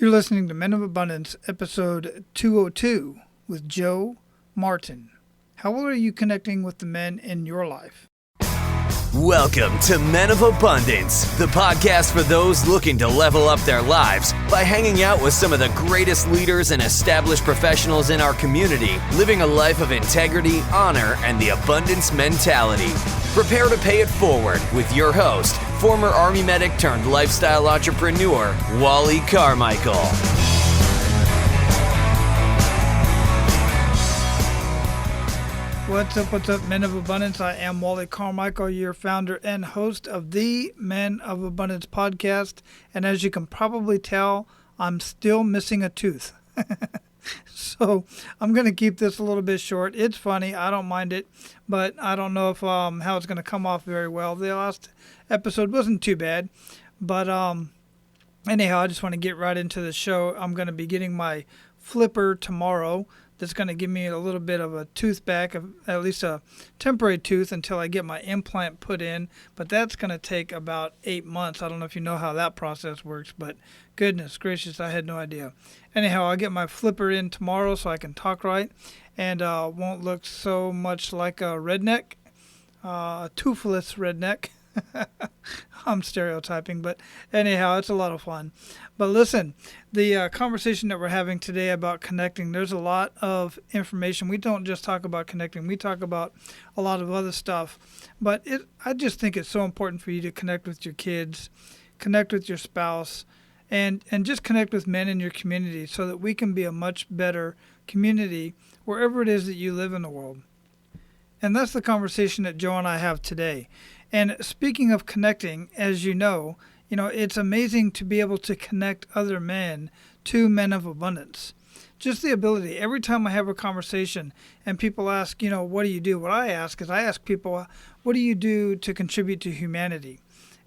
You're listening to Men of Abundance, episode 202 with Joe Martin. How well are you connecting with the men in your life? Welcome to Men of Abundance, the podcast for those looking to level up their lives by hanging out with some of the greatest leaders and established professionals in our community, living a life of integrity, honor, and the abundance mentality. Prepare to pay it forward with your host, former Army medic turned lifestyle entrepreneur, Wally Carmichael. What's up, Men of Abundance? I am Wally Carmichael, your founder and host of the Men of Abundance podcast. And as you can probably tell, I'm still missing a tooth. So I'm going to keep this a little bit short. It's funny. I don't mind it, but I don't know if how it's going to come off very well. The last episode wasn't too bad, but anyhow, I just want to get right into the show. I'm going to be getting my flipper tomorrow. That's going to give me a little bit of a tooth back, at least a temporary tooth until I get my implant put in. But that's going to take about 8 months. I don't know if you know how that process works, but goodness gracious, I had no idea. Anyhow, I'll get my flipper in tomorrow so I can talk right and won't look so much like a redneck, a toothless redneck. I'm stereotyping, but anyhow, it's a lot of fun. But listen, the conversation that we're having today about connecting, there's a lot of information. We don't just talk about connecting. We talk about a lot of other stuff. But I just think it's so important for you to connect with your kids, connect with your spouse, and just connect with men in your community so that we can be a much better community wherever it is that you live in the world. And that's the conversation that Joe and I have today. And speaking of connecting, as you know, it's amazing to be able to connect other men to Men of Abundance. Just the ability. Every time I have a conversation and people ask, what do you do? What I ask people, what do you do to contribute to humanity?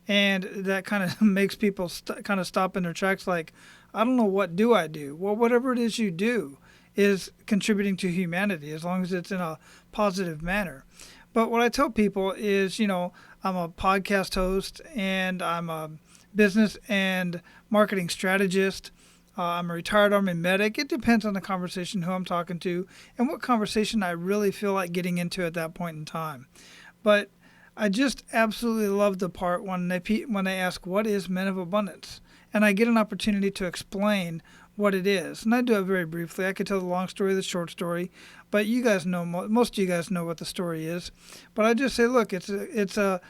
And that kind of makes people kind of stop in their tracks like, I don't know, what do I do? Well, whatever it is you do is contributing to humanity as long as it's in a positive manner. But what I tell people is, I'm a podcast host and I'm a business and marketing strategist. I'm a retired Army medic. It depends on the conversation, who I'm talking to, and what conversation I really feel like getting into at that point in time. But I just absolutely love the part when they ask, what is Men of Abundance? And I get an opportunity to explain what it is. And I do it very briefly. I could tell the long story, the short story, but you guys know, most of you guys know what the story is. But I just say, look, it's a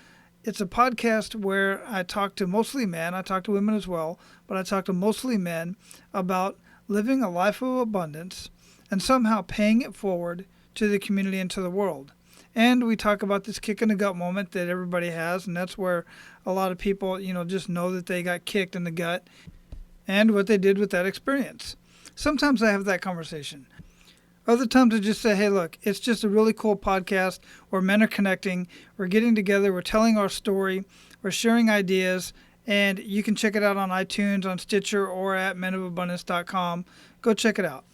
podcast where I talk to mostly men. I talk to women as well, but I talk to mostly men about living a life of abundance and somehow paying it forward to the community and to the world. And we talk about this kick in the gut moment that everybody has, and that's where a lot of people, just know that they got kicked in the gut and what they did with that experience. Sometimes I have that conversation. Other times I just say, hey, look, it's just a really cool podcast where men are connecting. We're getting together. We're telling our story. We're sharing ideas. And you can check it out on iTunes, on Stitcher, or at menofabundance.com. Go check it out.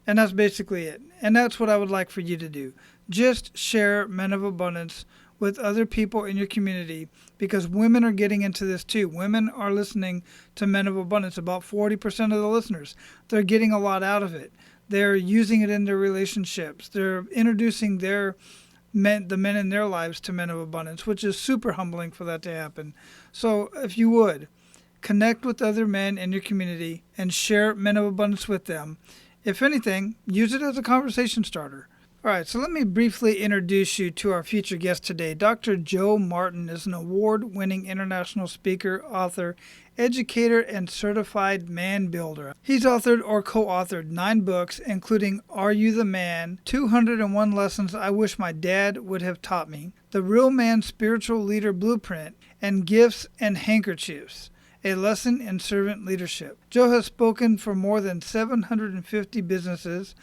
And that's basically it. And that's what I would like for you to do. Just share Men of Abundance with other people in your community, because women are getting into this too. Women are listening to Men of Abundance. About 40% of the listeners, they're getting a lot out of it. They're using it in their relationships. They're introducing the men in their lives to Men of Abundance, which is super humbling for that to happen. So if you would, connect with other men in your community and share Men of Abundance with them. If anything, use it as a conversation starter. All right, so let me briefly introduce you to our featured guest today. Dr. Joe Martin is an award-winning international speaker, author, educator, and certified man builder. He's authored or co-authored 9 books, including Are You the Man?, 201 Lessons I Wish My Dad Would Have Taught Me, The Real Man Spiritual Leader Blueprint, and Gifts and Handkerchiefs, a lesson in servant leadership. Joe has spoken for more than 750 businesses,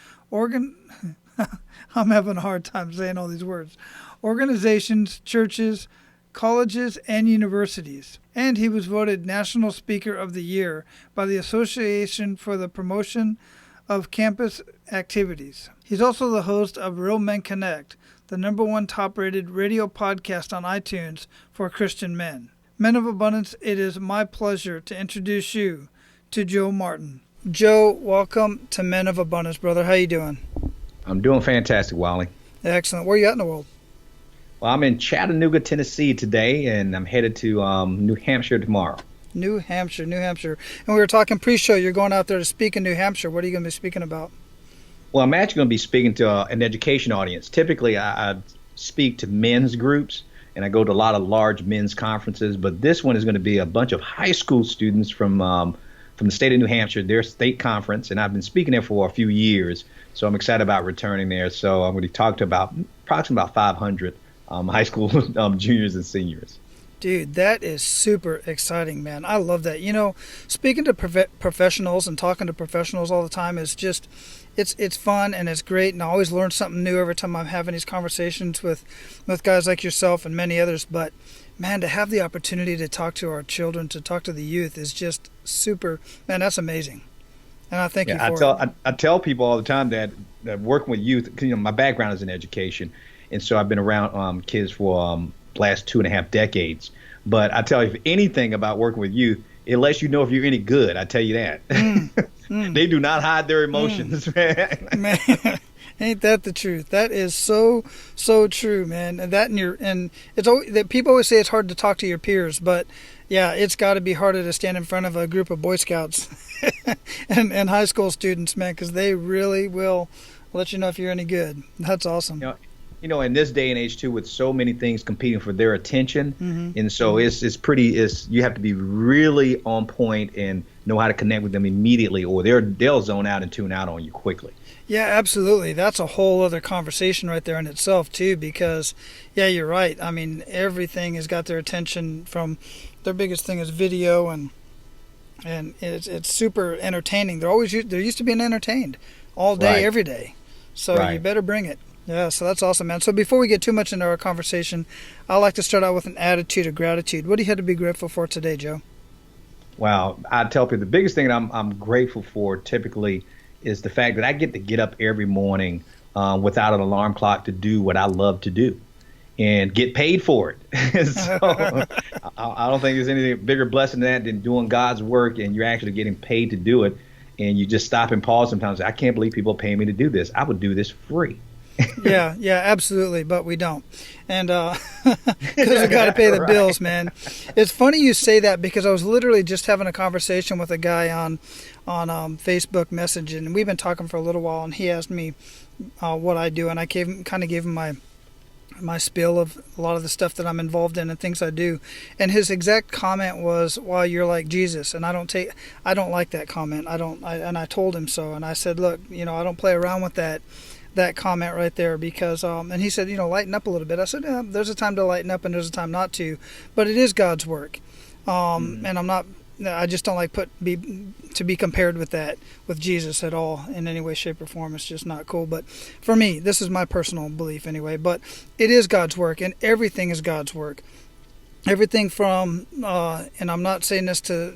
I'm having a hard time saying all these words, organizations, churches, colleges, and universities. And he was voted National Speaker of the Year by the Association for the Promotion of Campus Activities. He's also the host of Real Men Connect, the #1 top-rated radio podcast on iTunes for Christian men. Men of Abundance, it is my pleasure to introduce you to Joe Martin. Joe, welcome to Men of Abundance, brother. How you doing? I'm doing fantastic, Wally. Excellent. Where you at in the world? Well, I'm in Chattanooga, Tennessee today, and I'm headed to New Hampshire tomorrow. New Hampshire. And we were talking pre-show. You're going out there to speak in New Hampshire. What are you going to be speaking about? Well, I'm actually going to be speaking to an education audience. Typically, I speak to men's groups, and I go to a lot of large men's conferences, but this one is going to be a bunch of high school students from the state of New Hampshire, their state conference, and I've been speaking there for a few years, so I'm excited about returning there. So I'm going to talk to approximately 500 high school juniors and seniors. Dude, that is super exciting, man. I love that. You know, speaking to professionals and talking to professionals all the time is just, it's fun and it's great, and I always learn something new every time I'm having these conversations with guys like yourself and many others. But man, to have the opportunity to talk to our children, to talk to the youth is just super, man, that's amazing. And I thank you for it. I tell people all the time that working with youth, my background is in education, and so I've been around kids for last 2.5 decades. But I tell you, if anything about working with youth, it lets you know if you're any good. I tell you that. They do not hide their emotions, man. Man, ain't that the truth? That is so true, man. And it's always that people always say it's hard to talk to your peers, but yeah, it's got to be harder to stand in front of a group of Boy Scouts and high school students, man, because they really will let you know if you're any good. That's awesome. In this day and age too, with so many things competing for their attention, and so you have to be really on point and know how to connect with them immediately, or they'll zone out and tune out on you quickly. Yeah, absolutely. That's a whole other conversation right there in itself too, because yeah, you're right. I mean, everything has got their attention. From their biggest thing is video, and it's super entertaining. They're used to being entertained all day, Right. every day. So Right. You better bring it. Yeah, so that's awesome, man. So before we get too much into our conversation, I like to start out with an attitude of gratitude. What do you have to be grateful for today, Joe? Wow, I tell people the biggest thing that I'm grateful for typically is the fact that I get to get up every morning without an alarm clock to do what I love to do and get paid for it. So I don't think there's anything bigger blessing than that than doing God's work and you're actually getting paid to do it. And you just stop and pause sometimes. I can't believe people pay me to do this. I would do this free. Yeah, absolutely, but we don't, and because we got to pay the bills, man. It's funny you say that because I was literally just having a conversation with a guy on Facebook Messenger, and we've been talking for a little while, and he asked me what I do, and I gave him my spiel of a lot of the stuff that I'm involved in and things I do, and his exact comment was, "Well, you're like Jesus," and I don't like that comment. And I told him so, and I said, "Look, I don't play around with that comment right there because and he said, lighten up a little bit." I said, yeah, there's a time to lighten up and there's a time not to, but it is God's work. And I just don't like to be compared with Jesus at all in any way, shape, or form. It's just not cool. But for me, this is my personal belief anyway, but it is God's work, and everything is God's work. Everything from and I'm not saying this to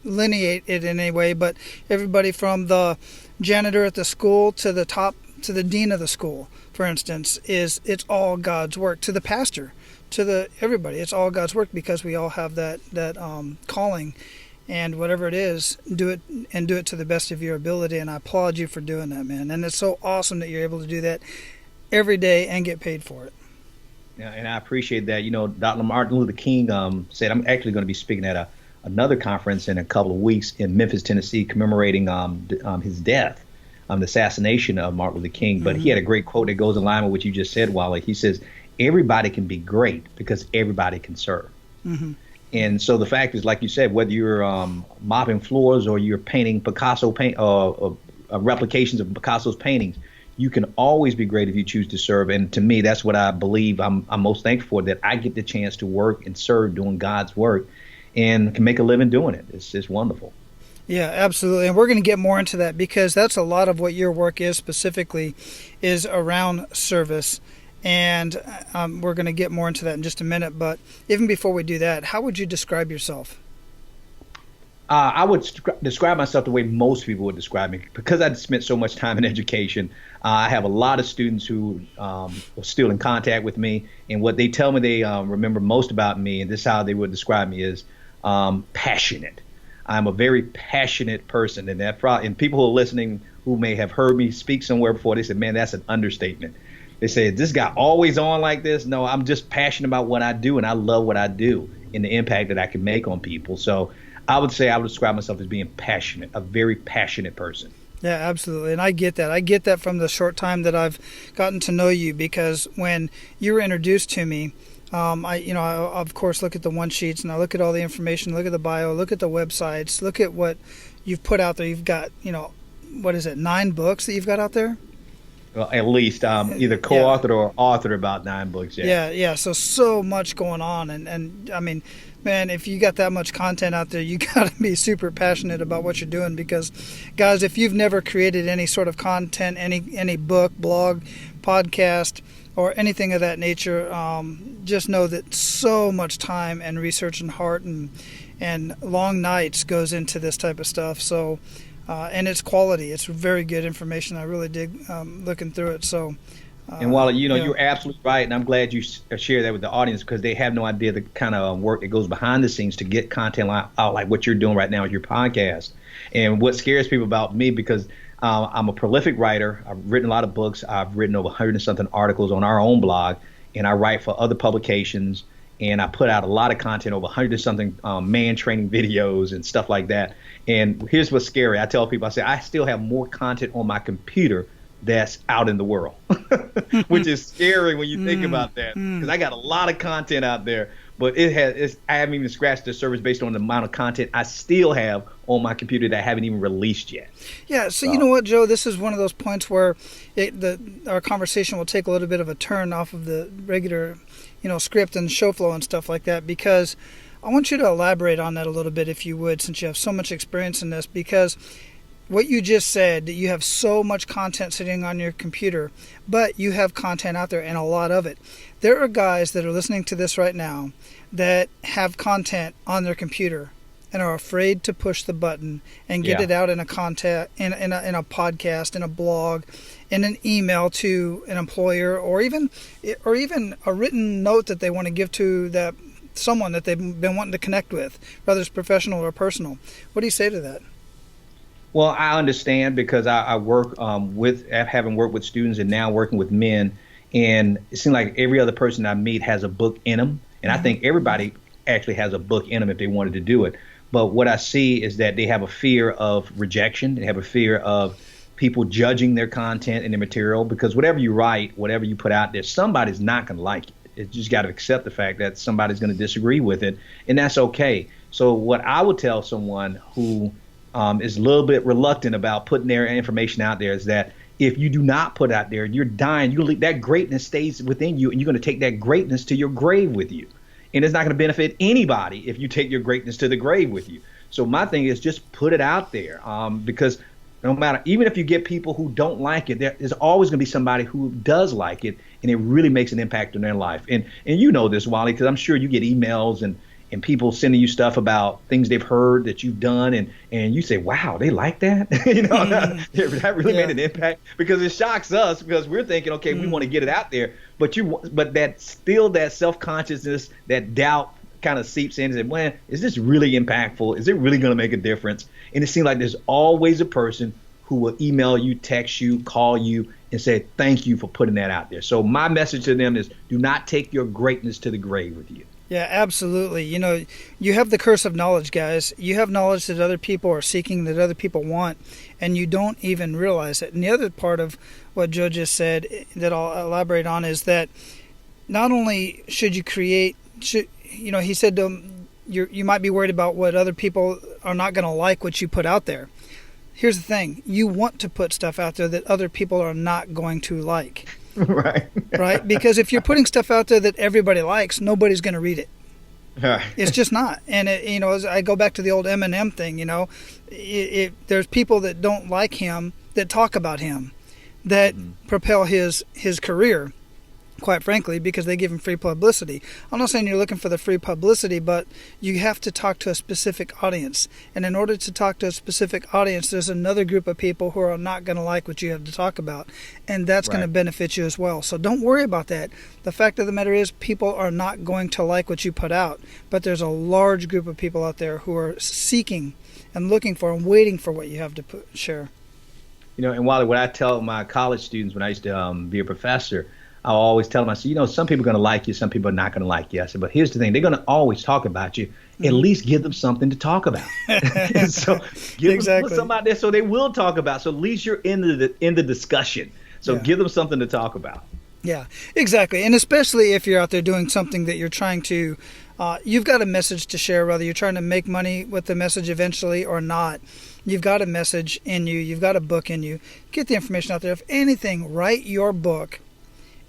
lineate it in any way, but everybody from the janitor at the school to the dean of the school, for instance, it's all God's work. To the pastor, to everybody, it's all God's work because we all have that calling, and whatever it is, do it to the best of your ability. And I applaud you for doing that, man. And it's so awesome that you're able to do that every day and get paid for it. Yeah, and I appreciate that. Dr. Martin Luther King said, I'm actually going to be speaking at another conference in a couple of weeks in Memphis, Tennessee, commemorating his death, the assassination of Martin Luther King. But he had a great quote that goes in line with what you just said, Wally. He says, everybody can be great because everybody can serve. And so the fact is, like you said, whether you're mopping floors or you're painting Picasso replications of Picasso's paintings, you can always be great if you choose to serve. And to me, that's what I believe I'm most thankful for, that I get the chance to work and serve doing God's work and can make a living doing it. It's just wonderful. Yeah, absolutely. And we're going to get more into that because that's a lot of what your work is specifically, is around service. And we're going to get more into that in just a minute. But even before we do that, how would you describe yourself? I would describe myself the way most people would describe me. Because I spent so much time in education, I have a lot of students who are still in contact with me. And what they tell me they remember most about me, and this is how they would describe me, is passionate. I'm a very passionate person, and and people who are listening who may have heard me speak somewhere before, they said, man, that's an understatement. They say, is this guy always on like this? No, I'm just passionate about what I do, and I love what I do and the impact that I can make on people. So I would say I would describe myself as being passionate, a very passionate person. Yeah, absolutely. And I get that. I get that from the short time that I've gotten to know you, because when you were introduced to me, I of course look at the one sheets, and I look at all the information, look at the bio, look at the websites, look at what you've put out there. You've got, what is it, 9 books that you've got out there? Well, at least either co-authored or authored about 9 books. Yeah. So much going on, and I mean, man, if you got that much content out there, you got to be super passionate about what you're doing. Because, guys, if you've never created any sort of content, any book, blog, podcast, or anything of that nature, just know that so much time and research and heart and long nights goes into this type of stuff. So. And it's quality. It's very good information. I really dig looking through it. So, and Wally, you're absolutely right, and I'm glad you share that with the audience, because they have no idea the kind of work that goes behind the scenes to get content out like what you're doing right now with your podcast. And what scares people about me, because I'm a prolific writer. I've written a lot of books. I've written over 100 and something articles on our own blog, and I write for other publications. And I put out a lot of content, over 100 and something man training videos and stuff like that. And here's what's scary. I tell people, I say, I still have more content on my computer that's out in the world, which is scary when you think about that, because I got a lot of content out there, but I haven't even scratched the surface based on the amount of content I still have on my computer that I haven't even released yet. Yeah. So you know what, Joe, this is one of those points where our conversation will take a little bit of a turn off of the regular script and show flow and stuff like that, because I want you to elaborate on that a little bit, if you would, since you have so much experience in this. Because what you just said, that you have so much content sitting on your computer, but you have content out there, and a lot of it. There are guys that are listening to this right now that have content on their computer and are afraid to push the button and get it out in a in a podcast, in a blog, in an email to an employer, or even a written note that they want to give to that someone that they've been wanting to connect with, whether it's professional or personal. What do you say to that? Well, I understand, because I work having worked with students and now working with men, and it seems like every other person I meet has a book in them, and I think everybody actually has a book in them if they wanted to do it. But what I see is that they have a fear of rejection. They have a fear of people judging their content and their material, because whatever you write, whatever you put out there, somebody's not going to like it. You just got to accept the fact that somebody's going to disagree with it, and that's okay. So what I would tell someone who is a little bit reluctant about putting their information out there is that if you do not put it out there, you're dying. That greatness stays within you, and you're going to take that greatness to your grave with you. And it's not going to benefit anybody if you take your greatness to the grave with you. So my thing is just put it out there, because no matter, even if you get people who don't like it, there's always going to be somebody who does like it, and it really makes an impact in their life. And you know this, Wally, because I'm sure you get emails and people sending you stuff about things they've heard that you've done, and you say, wow, they like that? That really made an impact, because it shocks us, because we're thinking, okay, we want to get it out there, but that self-consciousness, that doubt kind of seeps in and says, well, is this really impactful? Is it really going to make a difference? And it seems like there's always a person who will email you, text you, call you, and say, thank you for putting that out there. So my message to them is, do not take your greatness to the grave with you. Yeah, absolutely. You have the curse of knowledge, guys. You have knowledge that other people are seeking, that other people want, and you don't even realize it. And the other part of what Joe just said that I'll elaborate on is that not only should you create, he said you might be worried about what other people are not going to like what you put out there. Here's the thing. You want to put stuff out there that other people are not going to like. Right? Because if you're putting stuff out there that everybody likes, nobody's going to read it. It's just not. And as I go back to the old Eminem thing, there's people that don't like him, that talk about him, that propel his career. quite frankly, because they give them free publicity. I'm not saying you're looking for the free publicity, but you have to talk to a specific audience. And in order to talk to a specific audience, there's another group of people who are not going to like what you have to talk about. And that's going to benefit you as well. So don't worry about that. The fact of the matter is people are not going to like what you put out. But there's a large group of people out there who are seeking and looking for and waiting for what you have to share. And Wally, what I tell my college students when I used to be a professor, I'll always tell them, I say, some people are going to like you, some people are not going to like you. I said, but here's the thing, they're going to always talk about you. At least give them something to talk about. So give them something out there so they will talk about. So at least you're in the discussion. So give them something to talk about. Yeah, exactly. And especially if you're out there doing something that you're trying to, you've got a message to share, whether you're trying to make money with the message eventually or not. You've got a message in you. You've got a book in you. Get the information out there. If anything, write your book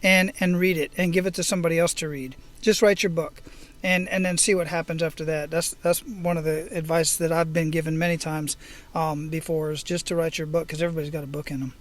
and read it and give it to somebody else to read. Just write your book and then see what happens after that. That's one of the advice that I've been given many times before, is just to write your book, because everybody's got a book in them.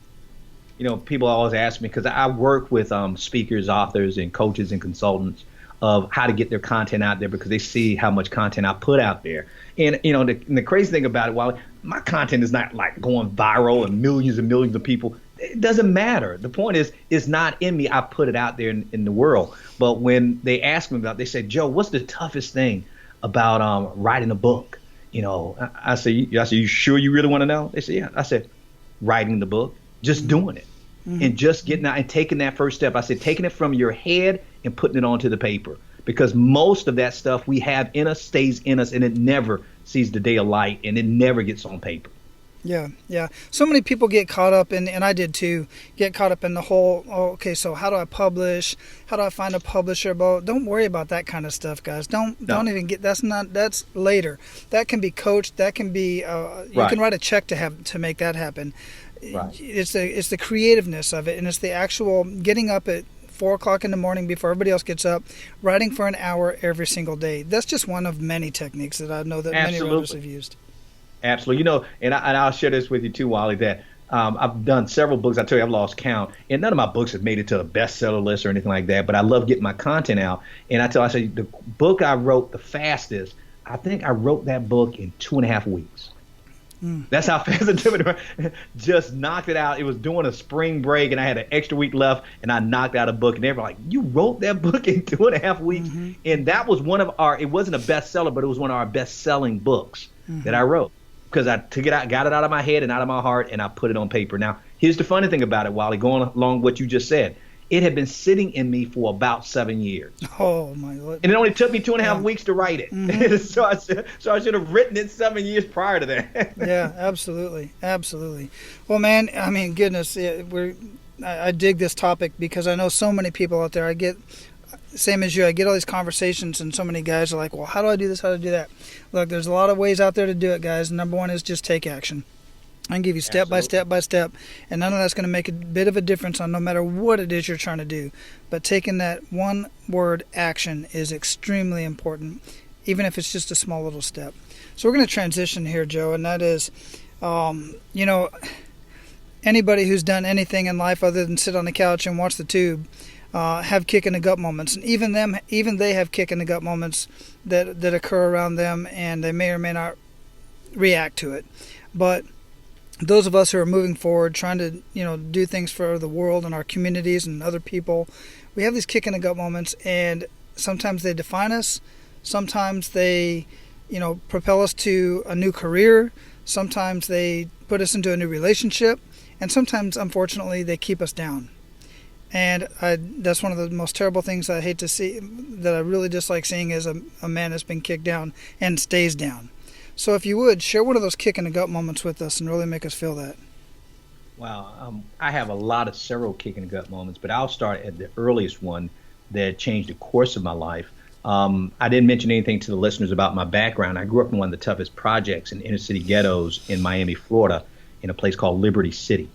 People always ask me, because I work with speakers, authors, and coaches and consultants of how to get their content out there, because they see how much content I put out there. And, the crazy thing about it, while my content is not like going viral and millions of people, it doesn't matter. The point is, it's not in me. I put it out there in the world. But when they ask me about it, they say, Joe, what's the toughest thing about writing a book? I say, you sure you really want to know? They say, yeah. I said, writing the book, just doing it. And just getting out and taking that first step. I said, taking it from your head and putting it onto the paper, because most of that stuff we have in us stays in us, and it never sees the day of light, and it never gets on paper. Yeah. So many people get caught up in, and I did too, get caught up in the whole, so how do I publish? How do I find a publisher? But don't worry about that kind of stuff, guys. Don't even get, that's later. That can be coached. That can be, you can write a check to make that happen. Right. It's the creativeness of it, and it's the actual getting up at 4 o'clock in the morning before everybody else gets up, writing for an hour every single day. That's just one of many techniques that I know that many writers have used. Absolutely. And I'll share this with you too, Wally, that I've done several books. I tell you, I've lost count, and none of my books have made it to a bestseller list or anything like that, but I love getting my content out. And I say the book I wrote the fastest, I think I wrote that book in 2.5 weeks. That's how fast I did it. Just knocked it out. It was during a spring break, and I had an extra week left, and I knocked out a book. And they were like, "You wrote that book in 2.5 weeks?" And that was one of our. It wasn't a bestseller, but it was one of our best-selling books that I wrote, because I took it out, got it out of my head and out of my heart, and I put it on paper. Now, here's the funny thing about it, Wally, going along what you just said. It had been sitting in me for about 7 years. Oh my Lord! And it only took me 2.5 weeks to write it. So I should have written it 7 years prior to that. Yeah, absolutely. Well, man, I mean, goodness, I dig this topic, because I know so many people out there. I get, same as you, I get all these conversations, and so many guys are like, "Well, how do I do this? How do I do that?" Look, there's a lot of ways out there to do it, guys. Number one is just take action. I can give you step by step, and none of that's going to make a bit of a difference on no matter what it is you're trying to do. But taking that one word, action, is extremely important, even if it's just a small little step. So we're going to transition here, Joe, and that is, anybody who's done anything in life other than sit on the couch and watch the tube have kick in the gut moments, and even they have kick in the gut moments that occur around them, and they may or may not react to it. But those of us who are moving forward, trying to do things for the world and our communities and other people, we have these kick in the gut moments, and sometimes they define us. Sometimes they, propel us to a new career. Sometimes they put us into a new relationship, and sometimes, unfortunately, they keep us down. And that's one of the most terrible things I hate to see, that I really dislike seeing, is a man that's been kicked down and stays down. So if you would, share one of those kick in the gut moments with us and really make us feel that. Wow. I have several kick in the gut moments, but I'll start at the earliest one that changed the course of my life. I didn't mention anything to the listeners about my background. I grew up in one of the toughest projects in inner city ghettos in Miami, Florida, in a place called Liberty City.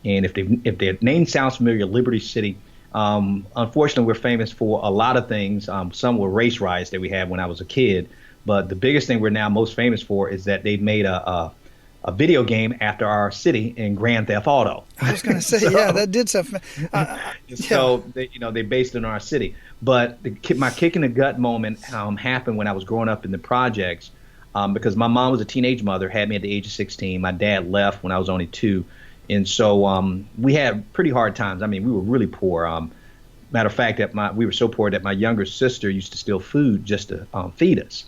And if their name sounds familiar, Liberty City, unfortunately, we're famous for a lot of things. Some were race riots that we had when I was a kid. But the biggest thing we're now most famous for is that they've made a a video game after our city in Grand Theft Auto. I was going to say, yeah, that did stuff. So they based it on our city. But my kick in the gut moment happened when I was growing up in the projects, because my mom was a teenage mother, had me at the age of 16. My dad left when I was only 2. And so we had pretty hard times. I mean, we were really poor. Matter of fact, we were so poor that my younger sister used to steal food just to feed us.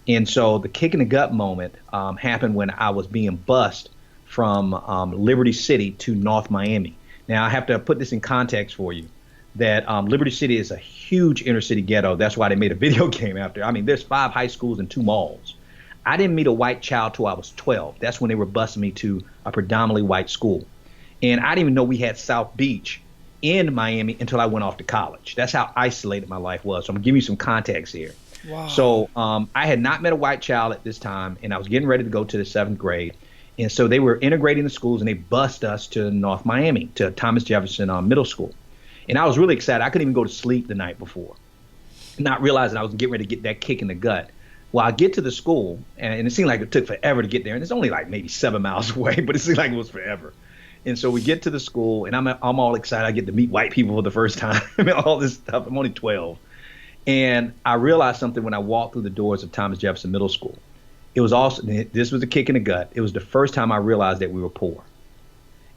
And so the kick in the gut moment happened when I was being bused from Liberty City to North Miami. Now, I have to put this in context for you, that Liberty City is a huge inner city ghetto. That's why they made a video game after. I mean, there's 5 high schools and 2 malls. I didn't meet a white child till I was 12. That's when they were busing me to a predominantly white school. And I didn't even know we had South Beach in Miami until I went off to college. That's how isolated my life was. So I'm going to give you some context here. Wow. So I had not met a white child at this time, and I was getting ready to go to the 7th grade. And so they were integrating the schools, and they bused us to North Miami, to Thomas Jefferson Middle School. And I was really excited. I couldn't even go to sleep the night before, not realizing I was getting ready to get that kick in the gut. Well, I get to the school, and it seemed like it took forever to get there. And it's only like maybe 7 miles away, but it seemed like it was forever. And so we get to the school, and I'm all excited. I get to meet white people for the first time, all this stuff. I'm only 12. And I realized something when I walked through the doors of Thomas Jefferson Middle School. It was also, this was a kick in the gut. It was the first time I realized that we were poor.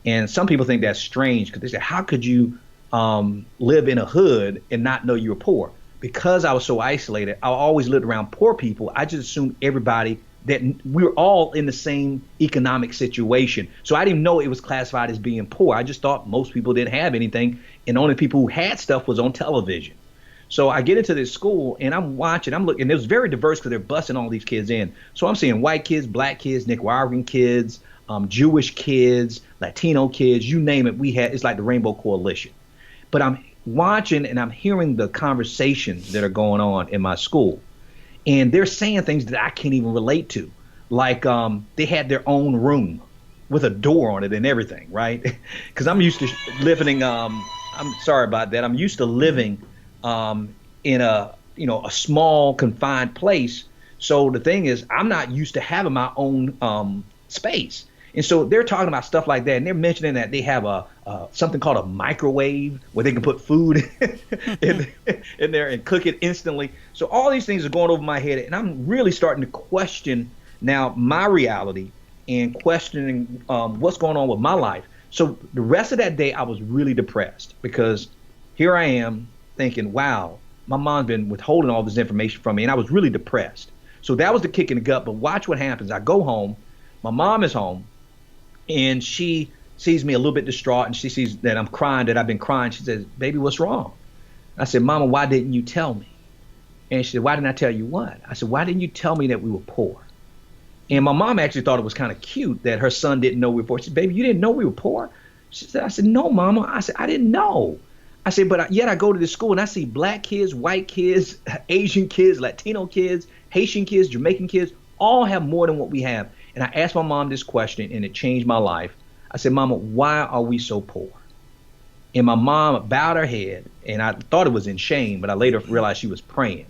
And some people think that's strange because they say, how could you live in a hood and not know you were poor? Because I was so isolated, I always lived around poor people. I just assumed everybody that we were all in the same economic situation. So I didn't know it was classified as being poor. I just thought most people didn't have anything, and only people who had stuff was on television. So I get into this school, and I'm watching, I'm looking, and it was very diverse because they're busing all these kids in. So I'm seeing white kids, black kids, Nicaraguan kids, Jewish kids, Latino kids, you name it. It's like the Rainbow Coalition. But I'm watching and I'm hearing the conversations that are going on in my school. And they're saying things that I can't even relate to. Like they had their own room with a door on it and everything, right? Because I'm used to living I'm sorry about that. I'm used to living in a small confined place. So the thing is, I'm not used to having my own space. And so they're talking about stuff like that, and they're mentioning that they have something called a microwave where they can put food in there and cook it instantly. So all these things are going over my head, and I'm really starting to question now my reality and questioning what's going on with my life. So the rest of that day, I was really depressed because here I am thinking, wow, my mom's been withholding all this information from me, and I was really depressed. So that was the kick in the gut. But watch what happens. I go home. My mom is home. And she sees me a little bit distraught, and she sees that I'm crying, that I've been crying. She says, baby, what's wrong? I said, Mama, why didn't you tell me? And she said, why didn't I tell you what? I said, why didn't you tell me that we were poor? And my mom actually thought it was kind of cute that her son didn't know we were poor. She said, baby, you didn't know we were poor? I said, no, Mama. I said, I didn't know. I said, but yet I go to this school and I see black kids, white kids, Asian kids, Latino kids, Haitian kids, Jamaican kids, all have more than what we have. And I asked my mom this question, and it changed my life. I said, Mama, why are we so poor? And my mom bowed her head, and I thought it was in shame, but I later realized she was praying.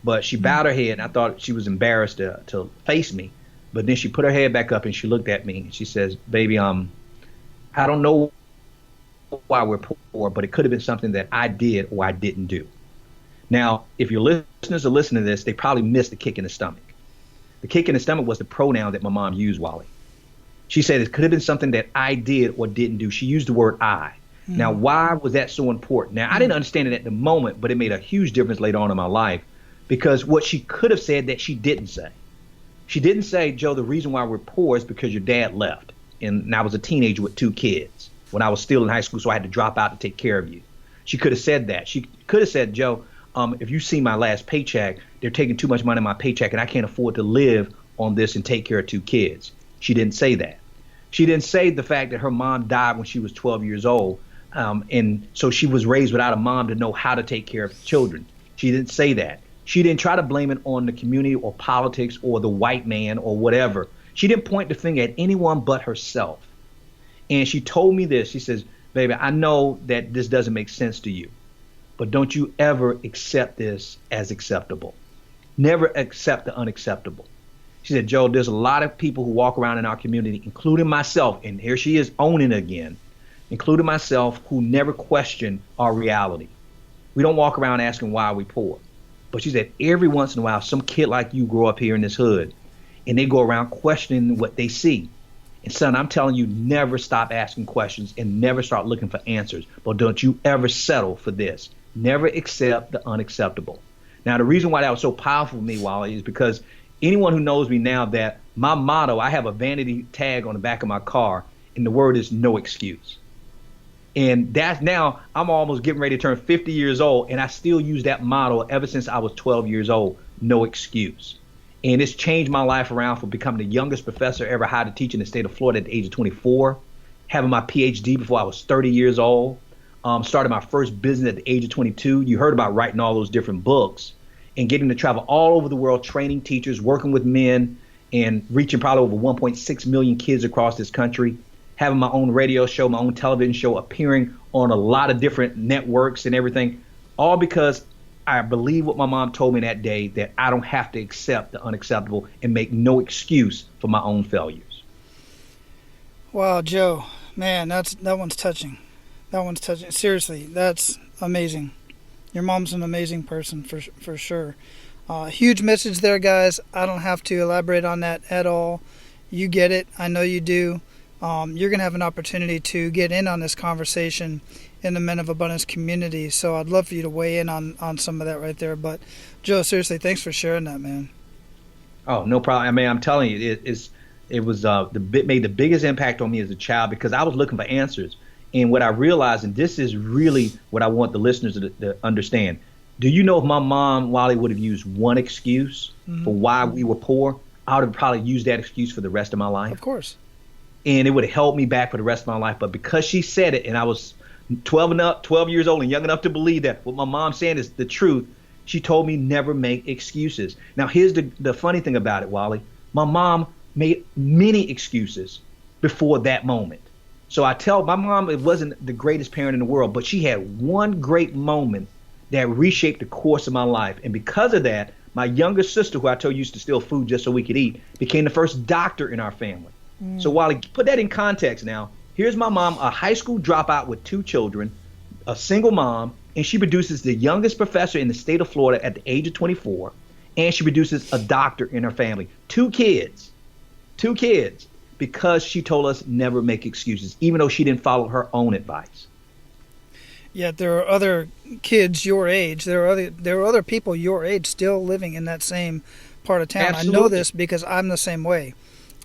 But she bowed her head, and I thought she was embarrassed to face me. But then she put her head back up, and she looked at me, and she says, baby, I don't know why we're poor, but it could have been something that I did or I didn't do. Now, if your listeners are listening to this, they probably missed the kick in the stomach. The kick in the stomach was the pronoun that my mom used, Wally. She said it could have been something that I did or didn't do. She used the word I. Now, why was that so important? Now, I didn't understand it at the moment, but it made a huge difference later on in my life because what she could have said that she didn't say. She didn't say, Joe, the reason why we're poor is because your dad left. And I was a teenager with 2 kids when I was still in high school, so I had to drop out to take care of you. She could have said that. She could have said, Joe, if you see my last paycheck, they're taking too much money in my paycheck, and I can't afford to live on this and take care of 2 kids. She didn't say that. She didn't say the fact that her mom died when she was 12 years old, and so she was raised without a mom to know how to take care of children. She didn't say that. She didn't try to blame it on the community or politics or the white man or whatever. She didn't point the finger at anyone but herself. And she told me this. She says, baby, I know that this doesn't make sense to you, but don't you ever accept this as acceptable. Never accept the unacceptable. She said, Joe, there's a lot of people who walk around in our community, including myself, and here she is owning it again, including myself, who never question our reality. We don't walk around asking why we poor. But she said, every once in a while, some kid like you grow up here in this hood, and they go around questioning what they see. And son, I'm telling you, never stop asking questions and never start looking for answers. But don't you ever settle for this. Never accept the unacceptable. Now, the reason why that was so powerful for me, Wally, is because anyone who knows me now, that my motto, I have a vanity tag on the back of my car, and the word is no excuse. And that's now, I'm almost getting ready to turn 50 years old, and I still use that motto ever since I was 12 years old, no excuse. And it's changed my life around from becoming the youngest professor ever hired to teach in the state of Florida at the age of 24, having my PhD before I was 30 years old, started my first business at the age of 22. You heard about writing all those different books, and getting to travel all over the world, training teachers, working with men, and reaching probably over 1.6 million kids across this country, having my own radio show, my own television show, appearing on a lot of different networks and everything, all because I believe what my mom told me that day, that I don't have to accept the unacceptable and make no excuse for my own failures. Wow, Joe, man, that one's touching. That one's touching. Seriously, that's amazing. Your mom's an amazing person for sure. Huge message there, guys. I don't have to elaborate on that at all. You get it. I know you do. You're going to have an opportunity to get in on this conversation in the Men of Abundance community. So I'd love for you to weigh in on some of that right there. But Joe, seriously, thanks for sharing that, man. Oh, no problem. I mean, I'm telling you, it was made the biggest impact on me as a child, because I was looking for answers. And what I realized, and this is really what I want the listeners to understand. Do you know if my mom, Wally, would have used one excuse for why we were poor, I would have probably used that excuse for the rest of my life. Of course. And it would have held me back for the rest of my life. But because she said it, and I was 12 years old and young enough to believe that what my mom's saying is the truth, she told me never make excuses. Now, here's the funny thing about it, Wally. My mom made many excuses before that moment. So I tell my mom, it wasn't the greatest parent in the world, but she had one great moment that reshaped the course of my life. And because of that, my younger sister, who I told you used to steal food just so we could eat, became the first doctor in our family. So Wally, put that in context now. Here's my mom, a high school dropout with 2 children, a single mom, and she produces the youngest professor in the state of Florida at the age of 24, and she produces a doctor in her family. 2 kids, because she told us never make excuses, even though she didn't follow her own advice. Yet there are other kids your age, there are other people your age still living in that same part of town. Absolutely. I know this because I'm the same way.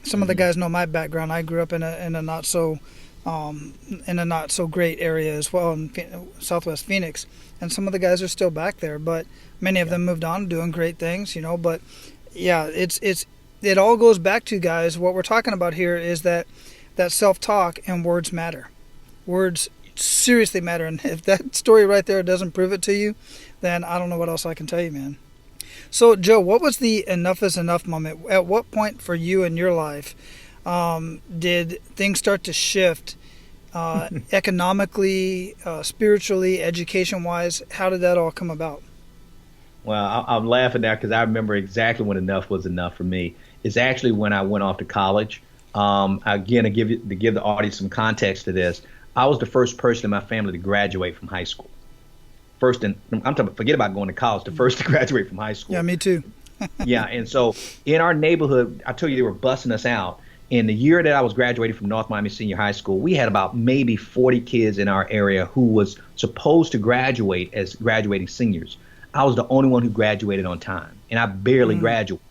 Some of the guys know my background. I grew up in a not so great area as well in Southwest Phoenix, and some of the guys are still back there, but many of them moved on doing great things, But yeah, it all goes back to, guys, what we're talking about here is that self-talk and words matter. Words seriously matter, and if that story right there doesn't prove it to you, then I don't know what else I can tell you, man. So, Joe, what was the enough is enough moment? At what point for you in your life did things start to shift economically, spiritually, education-wise? How did that all come about? Well, I'm laughing now because I remember exactly when enough was enough for me. It's actually when I went off to college. Again, to give the audience some context to this, I was the first person in my family to graduate from high school. First, and I'm talking, forget about going to college, the first to graduate from high school. Yeah, me too. Yeah, and so in our neighborhood, I told you they were busting us out. In the year that I was graduating from North Miami Senior High School, we had about maybe 40 kids in our area who was supposed to graduate as graduating seniors. I was the only one who graduated on time, and I barely graduated.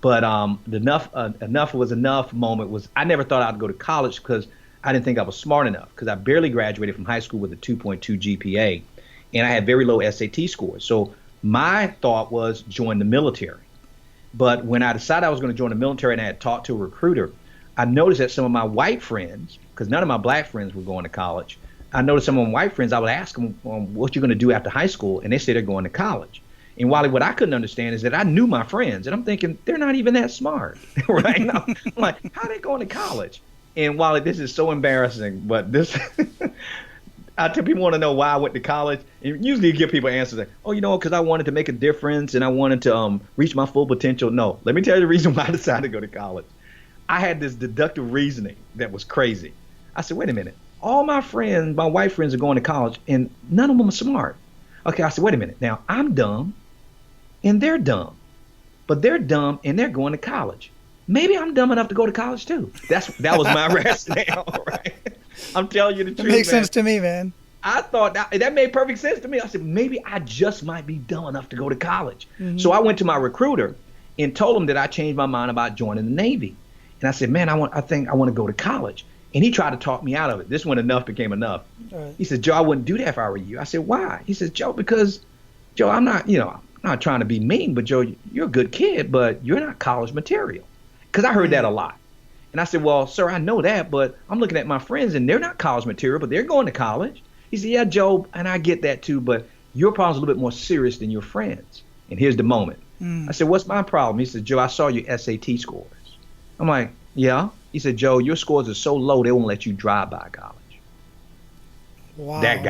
But the enough was enough moment was I never thought I'd go to college because I didn't think I was smart enough, because I barely graduated from high school with a 2.2 GPA, and I had very low SAT scores. So my thought was join the military. But when I decided I was going to join the military and I had talked to a recruiter, I noticed that some of my white friends, because none of my black friends were going to college, I noticed some of my white friends, I would ask them, what you going to do after high school? And they said they're going to college. And Wally, what I couldn't understand is that I knew my friends, and I'm thinking, they're not even that smart, right? I'm like, how are they going to college? And Wally, this is so embarrassing, but this, I tell people want to know why I went to college. And usually you give people answers like, oh, because I wanted to make a difference and I wanted to reach my full potential. No, let me tell you the reason why I decided to go to college. I had this deductive reasoning that was crazy. I said, wait a minute. All my friends, my white friends are going to college and none of them are smart. Okay, I said, wait a minute. Now, I'm dumb and they're dumb. But they're dumb and they're going to college. Maybe I'm dumb enough to go to college too. That was my rationale, right? I'm telling you the truth. It makes sense to me, man. I thought that made perfect sense to me. I said, maybe I just might be dumb enough to go to college. So I went to my recruiter and told him that I changed my mind about joining the Navy. And I said, man, I think I want to go to college. And he tried to talk me out of it. This when enough became enough. Right. He said, Joe, I wouldn't do that if I were you. I said, why? He says, Joe, because Joe, I'm not trying to be mean, but Joe, you're a good kid, but you're not college material. Because I heard that a lot. And I said, well, sir, I know that, but I'm looking at my friends and they're not college material, but they're going to college. He said, yeah, Joe, and I get that too, but your problem's a little bit more serious than your friends. And here's the moment. I said, what's my problem? He said, Joe, I saw your SAT scores. I'm like, yeah. He said, Joe, your scores are so low, they won't let you drive by college. Wow. That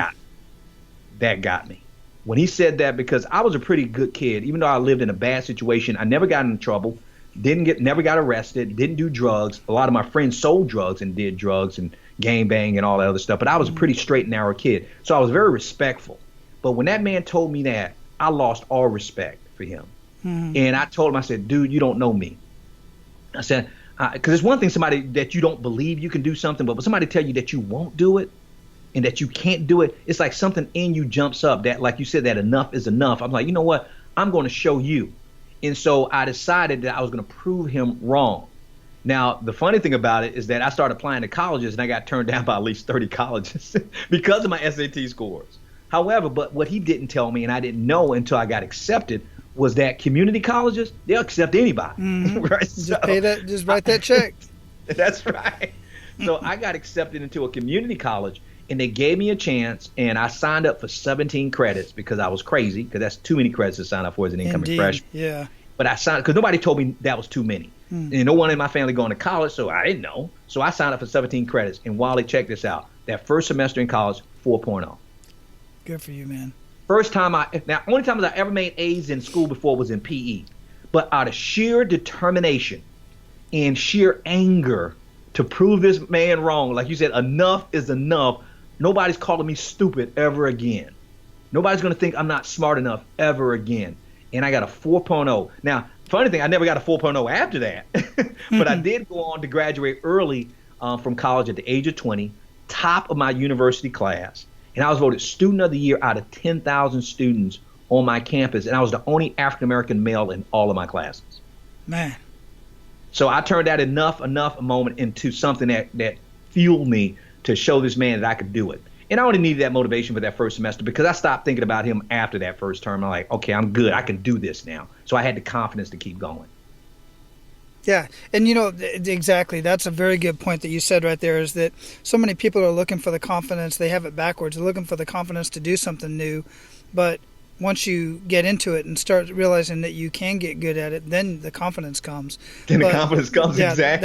got me. When he said that, because I was a pretty good kid, even though I lived in a bad situation, I never got in trouble, never got arrested, didn't do drugs. A lot of my friends sold drugs and did drugs and gang bang and all that other stuff, but I was a pretty straight and narrow kid. So I was very respectful. But when that man told me that, I lost all respect for him. And I told him, I said, dude, you don't know me. I said, because it's one thing somebody that you don't believe you can do something, but when somebody tell you that you won't do it, and that you can't do it, it's like something in you jumps up that, like you said, that enough is enough. I'm like, you know what? I'm going to show you. And so I decided that I was going to prove him wrong. Now, the funny thing about it is that I started applying to colleges and I got turned down by at least 30 colleges because of my SAT scores. However, but what he didn't tell me, and I didn't know until I got accepted, was that community colleges, they'll accept anybody. Right? Just write that check. That's right. So I got accepted into a community college. And they gave me a chance, and I signed up for 17 credits because I was crazy, because that's too many credits to sign up for as an incoming freshman. Yeah. But I signed because nobody told me that was too many. And no one in my family going to college, so I didn't know. So I signed up for 17 credits. And Wally, check this out. That first semester in college, 4.0. Good for you, man. Only time I ever made A's in school before was in PE. But out of sheer determination and sheer anger to prove this man wrong, like you said, enough is enough. Nobody's calling me stupid ever again. Nobody's going to think I'm not smart enough ever again. And I got a 4.0. Now, funny thing, I never got a 4.0 after that. But I did go on to graduate early from college at the age of 20, top of my university class. And I was voted Student of the Year out of 10,000 students on my campus. And I was the only African-American male in all of my classes. Man. So I turned that enough moment into something that fueled me to show this man that I could do it. And I only needed that motivation for that first semester because I stopped thinking about him after that first term. I'm like, okay, I'm good. I can do this now. So I had the confidence to keep going. Yeah. And, exactly. That's a very good point that you said right there, is that so many people are looking for the confidence. They have it backwards. They're looking for the confidence to do something new. But once you get into it and start realizing that you can get good at it, then the confidence comes. The confidence comes, yeah, exactly.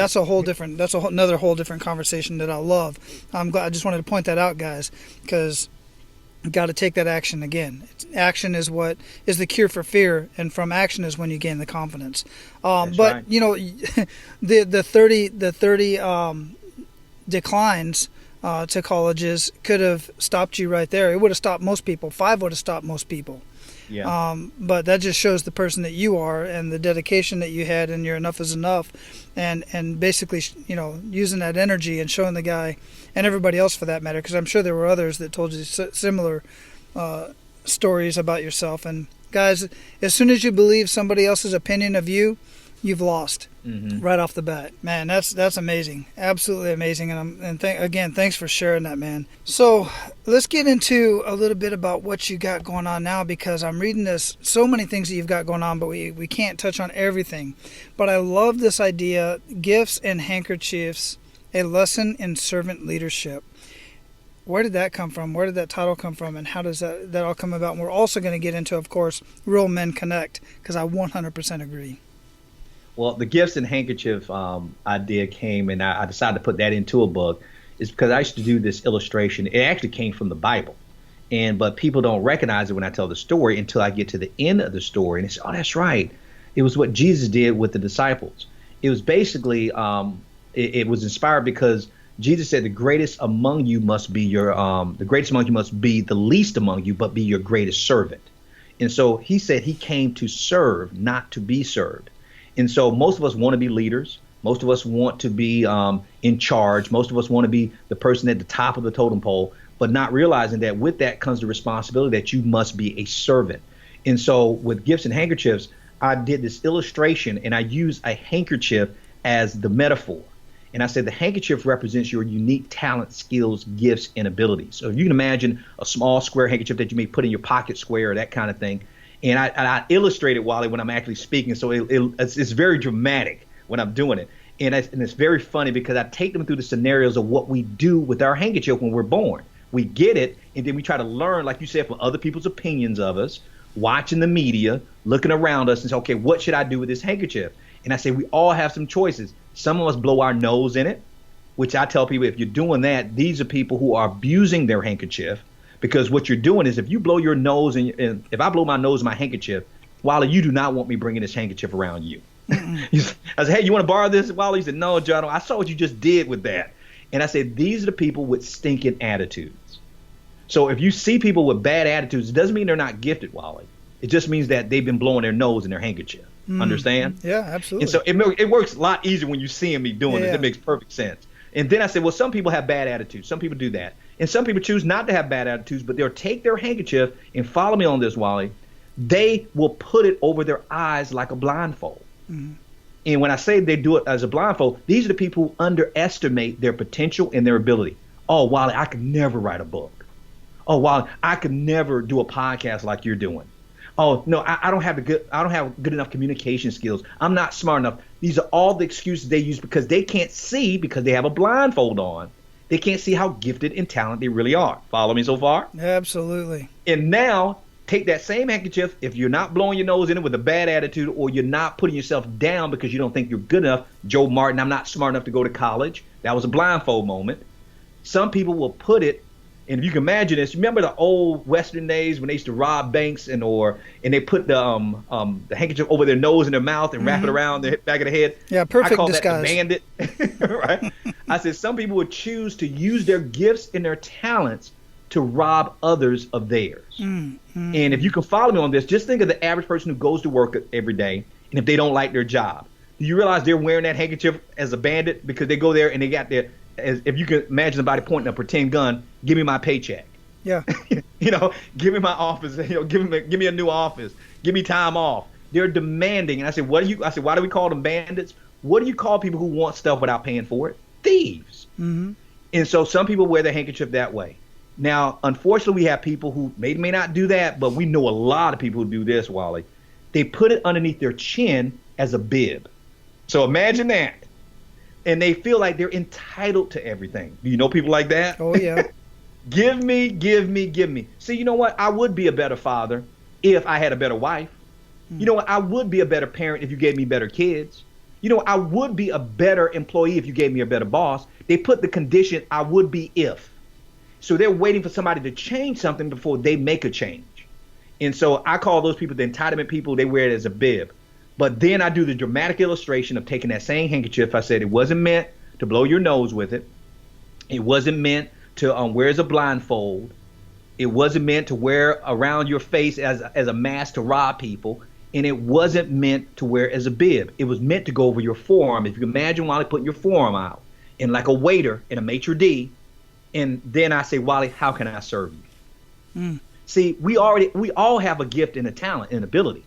That's another whole different conversation that I love. I'm glad. I just wanted to point that out, guys, because you got to take that action again. Action is what is the cure for fear, and from action is when you gain the confidence. But right. The 30 declines to colleges could have stopped you right there. It would have stopped most people. 5 would have stopped most people. Yeah. But that just shows the person that you are and the dedication that you had, and your enough is enough, and basically, using that energy and showing the guy and everybody else for that matter, because I'm sure there were others that told you similar stories about yourself. And guys, as soon as you believe somebody else's opinion of you, you've lost right off the bat. Man, that's amazing. Absolutely amazing. And again, thanks for sharing that, man. So let's get into a little bit about what you got going on now, because I'm reading so many things that you've got going on, but we can't touch on everything. But I love this idea, Gifts and Handkerchiefs, a lesson in servant leadership. Where did that come from? Where did that title come from? And how does that all come about? And we're also going to get into, of course, Real Men Connect, because I 100% agree. Well, the Gifts and Handkerchief idea came, and I decided to put that into a book. is because I used to do this illustration. It actually came from the Bible. But people don't recognize it when I tell the story until I get to the end of the story. And they say, oh, that's right. It was what Jesus did with the disciples. It was basically, it was inspired because Jesus said the greatest among you must be the greatest among you must be the least among you, but be your greatest servant. And so he said he came to serve, not to be served. And so most of us want to be leaders. Most of us want to be in charge. Most of us want to be the person at the top of the totem pole, but not realizing that with that comes the responsibility that you must be a servant. And so with Gifts and Handkerchiefs, I did this illustration and I used a handkerchief as the metaphor. And I said the handkerchief represents your unique talent, skills, gifts, and abilities. So if you can imagine a small square handkerchief that you may put in your pocket square or that kind of thing. And I illustrated, Wally, when I'm actually speaking. So it's very dramatic when I'm doing it. And it's very funny because I take them through the scenarios of what we do with our handkerchief when we're born. We get it, and then we try to learn, like you said, from other people's opinions of us, watching the media, looking around us and say, okay, what should I do with this handkerchief? And I say we all have some choices. Some of us blow our nose in it, which I tell people, if you're doing that, these are people who are abusing their handkerchief, because what you're doing is if you blow your nose and if I blow my nose in my handkerchief, Wally, you do not want me bringing this handkerchief around you. I said, hey, you want to borrow this? Wally? He said, no, John, I saw what you just did with that. And I said, these are the people with stinking attitudes. So if you see people with bad attitudes, it doesn't mean they're not gifted, Wally. It just means that they've been blowing their nose in their handkerchief. Understand? Yeah, absolutely. And so it works a lot easier when you see me doing it. It makes perfect sense. And then I said, well, some people have bad attitudes. Some people do that. And some people choose not to have bad attitudes, but they'll take their handkerchief and follow me on this, Wally. They will put it over their eyes like a blindfold. Mm-hmm. And when I say they do it as a blindfold, these are the people who underestimate their potential and their ability. Oh, Wally, I could never write a book. Oh, Wally, I could never do a podcast like you're doing. Oh, no, I don't have good enough communication skills. I'm not smart enough. These are all the excuses they use because they can't see, because they have a blindfold on. They can't see how gifted and talented they really are. Follow me so far? Absolutely. And now take that same handkerchief, if you're not blowing your nose in it with a bad attitude, or you're not putting yourself down because you don't think you're good enough. Joe Martin, I'm not smart enough to go to college. That was a blindfold moment. Some people will put it, and if you can imagine this, remember the old Western days when they used to rob banks and they put the handkerchief over their nose and their mouth and wrap it around the back of the head. Yeah, perfect I call disguise. That the bandit. Right? I said some people would choose to use their gifts and their talents to rob others of theirs. And if you can follow me on this, just think of the average person who goes to work every day, and if they don't like their job, do you realize they're wearing that handkerchief as a bandit because they go there and they got their, if you can imagine somebody pointing a pretend gun, give me my paycheck. Yeah. Give me my office. Give me a new office. Give me time off. They're demanding. And I said, why do we call them bandits? What do you call people who want stuff without paying for it? Thieves. Mm-hmm. And so some people wear their handkerchief that way. Now, unfortunately, we have people who may not do that, but we know a lot of people who do this, Wally. They put it underneath their chin as a bib. So imagine that. And they feel like they're entitled to everything. Do you know people like that? Oh, yeah. Give me, give me, give me. See, you know what? I would be a better father if I had a better wife. You know what? I would be a better parent if you gave me better kids. You know, I would be a better employee if you gave me a better boss. They put the condition, I would be if. So they're waiting for somebody to change something before they make a change. And so I call those people the entitlement people. They wear it as a bib. But then I do the dramatic illustration of taking that same handkerchief. I said it wasn't meant to blow your nose with it. It wasn't meant to wear as a blindfold. It wasn't meant to wear around your face as a mask to rob people. And it wasn't meant to wear as a bib. It was meant to go over your forearm. If you can imagine Wally putting your forearm out, and like a waiter in a maitre d', and then I say, Wally, how can I serve you? See, we all have a gift and a talent and ability.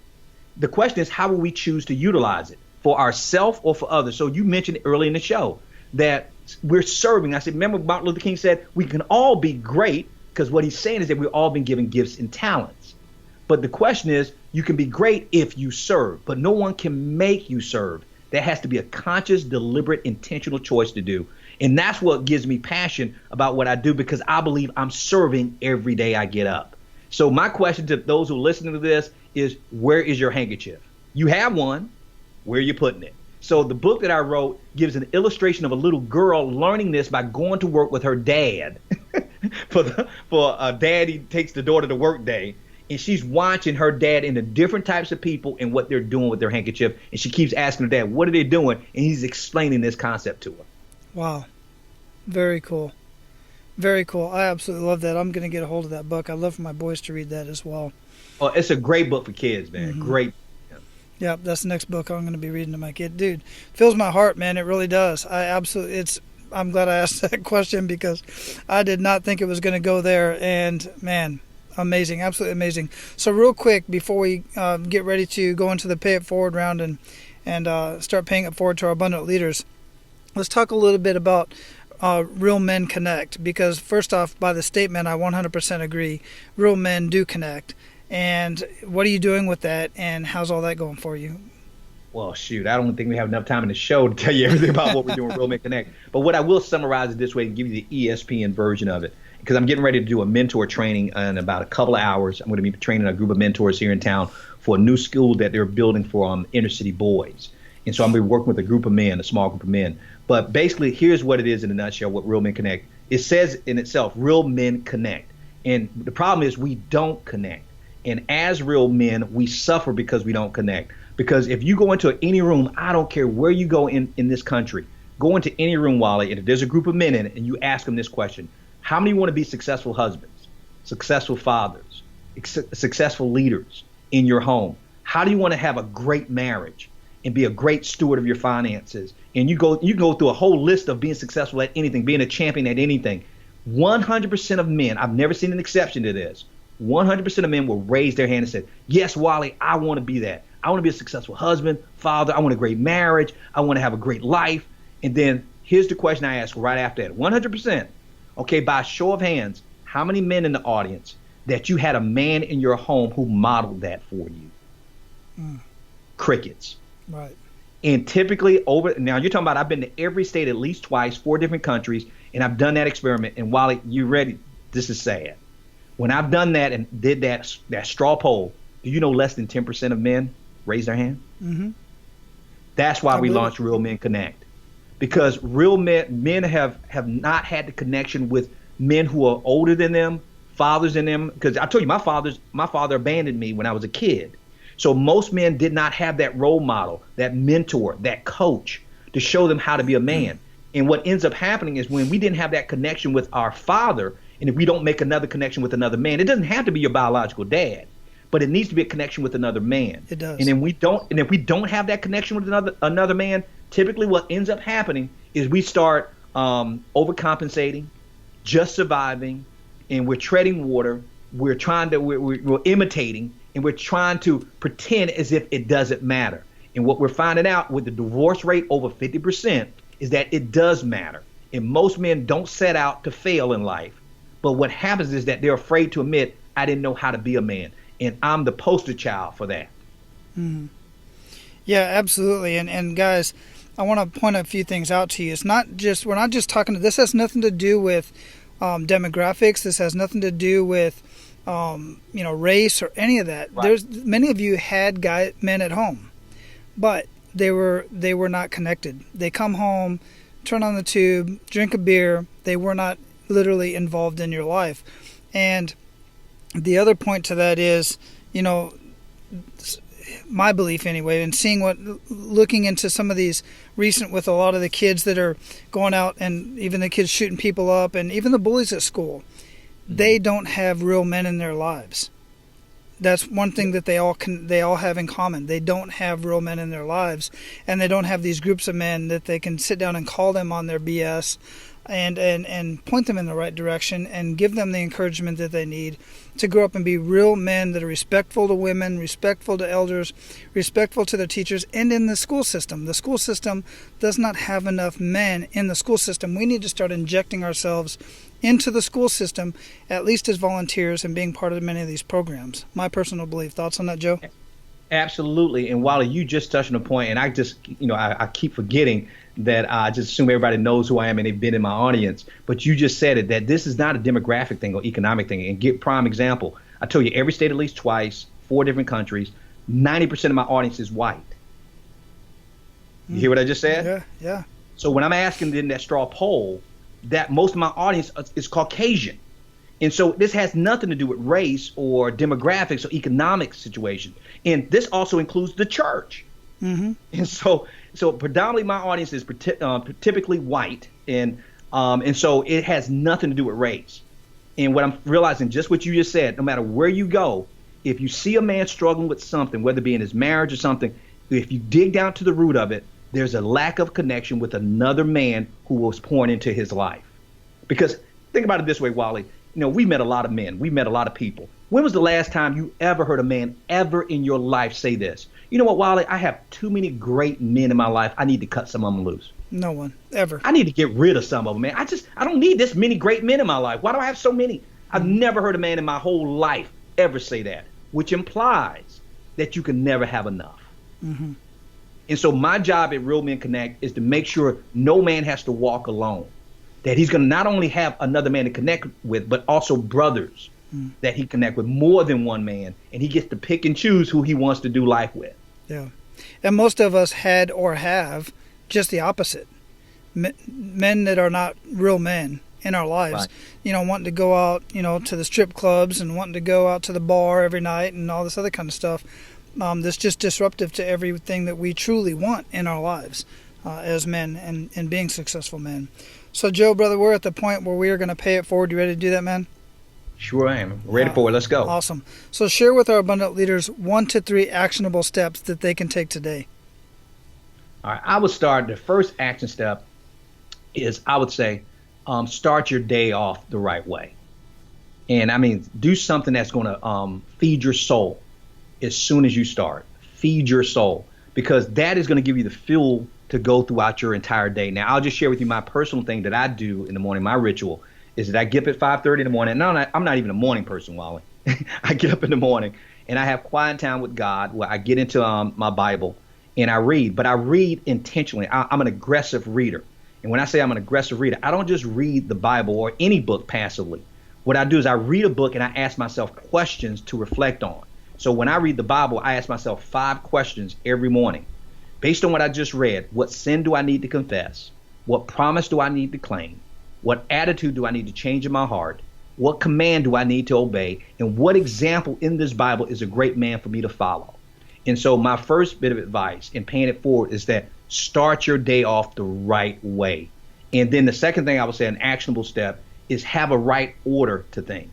The question is, how will we choose to utilize it for ourselves or for others? So you mentioned early in the show that we're serving. I said, remember Martin Luther King said we can all be great, because what he's saying is that we've all been given gifts and talents. But the question is, you can be great if you serve, but no one can make you serve. There has to be a conscious, deliberate, intentional choice to do. And that's what gives me passion about what I do, because I believe I'm serving every day I get up. So my question to those who are listening to this is, where is your handkerchief? You have one. Where are you putting it? So the book that I wrote gives an illustration of a little girl learning this by going to work with her dad. For a daddy takes the daughter to work day, and she's watching her dad and the different types of people and what they're doing with their handkerchief, and she keeps asking her dad, what are they doing? And he's explaining this concept to her. Wow. Very cool. Very cool. I absolutely love that. I'm going to get a hold of that book. I'd love for my boys to read that as well. Oh, it's a great book for kids, man. Mm-hmm. Great. Yeah, that's the next book I'm going to be reading to my kid. Dude, fills my heart, man. It really does. I'm glad I asked that question because I did not think it was going to go there. And, man, amazing. Absolutely amazing. So real quick, before we get ready to go into the Pay It Forward round and start paying it forward to our abundant leaders, let's talk a little bit about Real Men Connect, because first off, by the statement, I 100% agree. Real men do connect. And what are you doing with that, and how's all that going for you? Well, shoot, I don't think we have enough time in the show to tell you everything about what we're doing with Real Men Connect. But what I will summarize it this way and give you the ESPN version of it, because I'm getting ready to do a mentor training in about a couple of hours. I'm going to be training a group of mentors here in town for a new school that they're building for inner city boys. And so I'm going to be working with a group of men, a small group of men. But basically, here's what it is in a nutshell, what Real Men Connect. It says in itself, Real Men Connect. And the problem is we don't connect. And as real men, we suffer because we don't connect. Because if you go into any room, I don't care where you go in this country, go into any room, Wally, and if there's a group of men in it and you ask them this question, how many want to be successful husbands, successful fathers, successful leaders in your home? How do you want to have a great marriage and be a great steward of your finances? And you go through a whole list of being successful at anything, being a champion at anything. 100% of men, I've never seen an exception to this, 100% of men will raise their hand and say, yes, Wally, I want to be that. I want to be a successful husband, father. I want a great marriage. I want to have a great life. And then here's the question I ask right after that. 100%. Okay, by a show of hands, how many men in the audience that you had a man in your home who modeled that for you? Crickets. Right. And typically now you're talking about I've been to every state at least twice, 4 different countries, and I've done that experiment. And Wally, you ready? This is sad. When I've done that and did that straw poll, do you know less than 10% of men raise their hand? Mm-hmm. That's why we launched Real Men Connect. Because real men have not had the connection with men who are older than them, fathers than them. Because I told you, my father abandoned me when I was a kid. So most men did not have that role model, that mentor, that coach to show them how to be a man. And what ends up happening is when we didn't have that connection with our father, and if we don't make another connection with another man, it doesn't have to be your biological dad, but it needs to be a connection with another man. It does. And if we don't have that connection with another man, typically what ends up happening is we start overcompensating, just surviving, and we're treading water. We're imitating, and we're trying to pretend as if it doesn't matter. And what we're finding out with the divorce rate over 50% is that it does matter. And most men don't set out to fail in life. But what happens is that they're afraid to admit, I didn't know how to be a man. And I'm the poster child for that. Mm. Yeah, absolutely. And guys, I want to point a few things out to you. We're not just talking, this has nothing to do with demographics. This has nothing to do with, race or any of that. Right. Many of you had men at home, but they were not connected. They come home, turn on the tube, drink a beer. They were not literally involved in your life. And the other point to that is, my belief anyway, and looking into some of these recent with a lot of the kids that are going out and even the kids shooting people up and even the bullies at school, they don't have real men in their lives. That's one thing that they all have in common. They don't have real men in their lives, and they don't have these groups of men that they can sit down and call them on their BS and point them in the right direction and give them the encouragement that they need to grow up and be real men that are respectful to women, respectful to elders, respectful to their teachers, and in the school system. The school system does not have enough men in the school system. We need to start injecting ourselves into the school system, at least as volunteers and being part of many of these programs. My personal belief. Thoughts on that, Joe? Absolutely. And Wally, you just touched on a point, and I just, I keep forgetting that I just assume everybody knows who I am and they've been in my audience. But you just said it, that this is not a demographic thing or economic thing. And get prime example. I told you every state at least twice, 4 different countries, 90% of my audience is white. You hear what I just said? Yeah, yeah. So when I'm asking in that straw poll, that most of my audience is Caucasian. And so this has nothing to do with race or demographics or economic situation. And this also includes the church. And so predominantly my audience is typically white. And so it has nothing to do with race. And what I'm realizing, just what you just said, no matter where you go, if you see a man struggling with something, whether it be in his marriage or something, if you dig down to the root of it, there's a lack of connection with another man who was pouring into his life. Because think about it this way, Wally. We met a lot of men. We met a lot of people. When was the last time you ever heard a man ever in your life say this? You know what, Wally? I have too many great men in my life. I need to cut some of them loose. No one, ever. I need to get rid of some of them, man. I don't need this many great men in my life. Why do I have so many? I've never heard a man in my whole life ever say that, which implies that you can never have enough. And so my job at Real Men Connect is to make sure no man has to walk alone, that he's going to not only have another man to connect with, but also brothers that he connect with, more than one man, and he gets to pick and choose who he wants to do life with. Yeah. And most of us had or have just the opposite. Men that are not real men in our lives, right. Wanting to go out, to the strip clubs and wanting to go out to the bar every night and all this other kind of stuff. That's just disruptive to everything that we truly want in our lives as men and being successful men. So, Joe, brother, we're at the point where we are going to pay it forward. You ready to do that, man? Sure I am. Ready for it. Let's go. Awesome. So share with our abundant leaders 1 to 3 actionable steps that they can take today. All right. I would start. The first action step is, I would say, start your day off the right way. And I mean, do something that's going to feed your soul as soon as you start. Feed your soul, because that is going to give you the fuel to go throughout your entire day. Now, I'll just share with you my personal thing that I do in the morning. My ritual is that I get up at 5:30 in the morning. No, I'm not even a morning person, Wally. I get up in the morning and I have quiet time with God, where I get into my Bible and I read. But I read intentionally. I'm an aggressive reader. And when I say I'm an aggressive reader, I don't just read the Bible or any book passively. What I do is I read a book and I ask myself questions to reflect on. So when I read the Bible, I ask myself 5 questions every morning. Based on what I just read, what sin do I need to confess? What promise do I need to claim? What attitude do I need to change in my heart? What command do I need to obey? And what example in this Bible is a great man for me to follow? And so my first bit of advice in paying it forward is that start your day off the right way. And then the second thing I would say, an actionable step, is have a right order to things.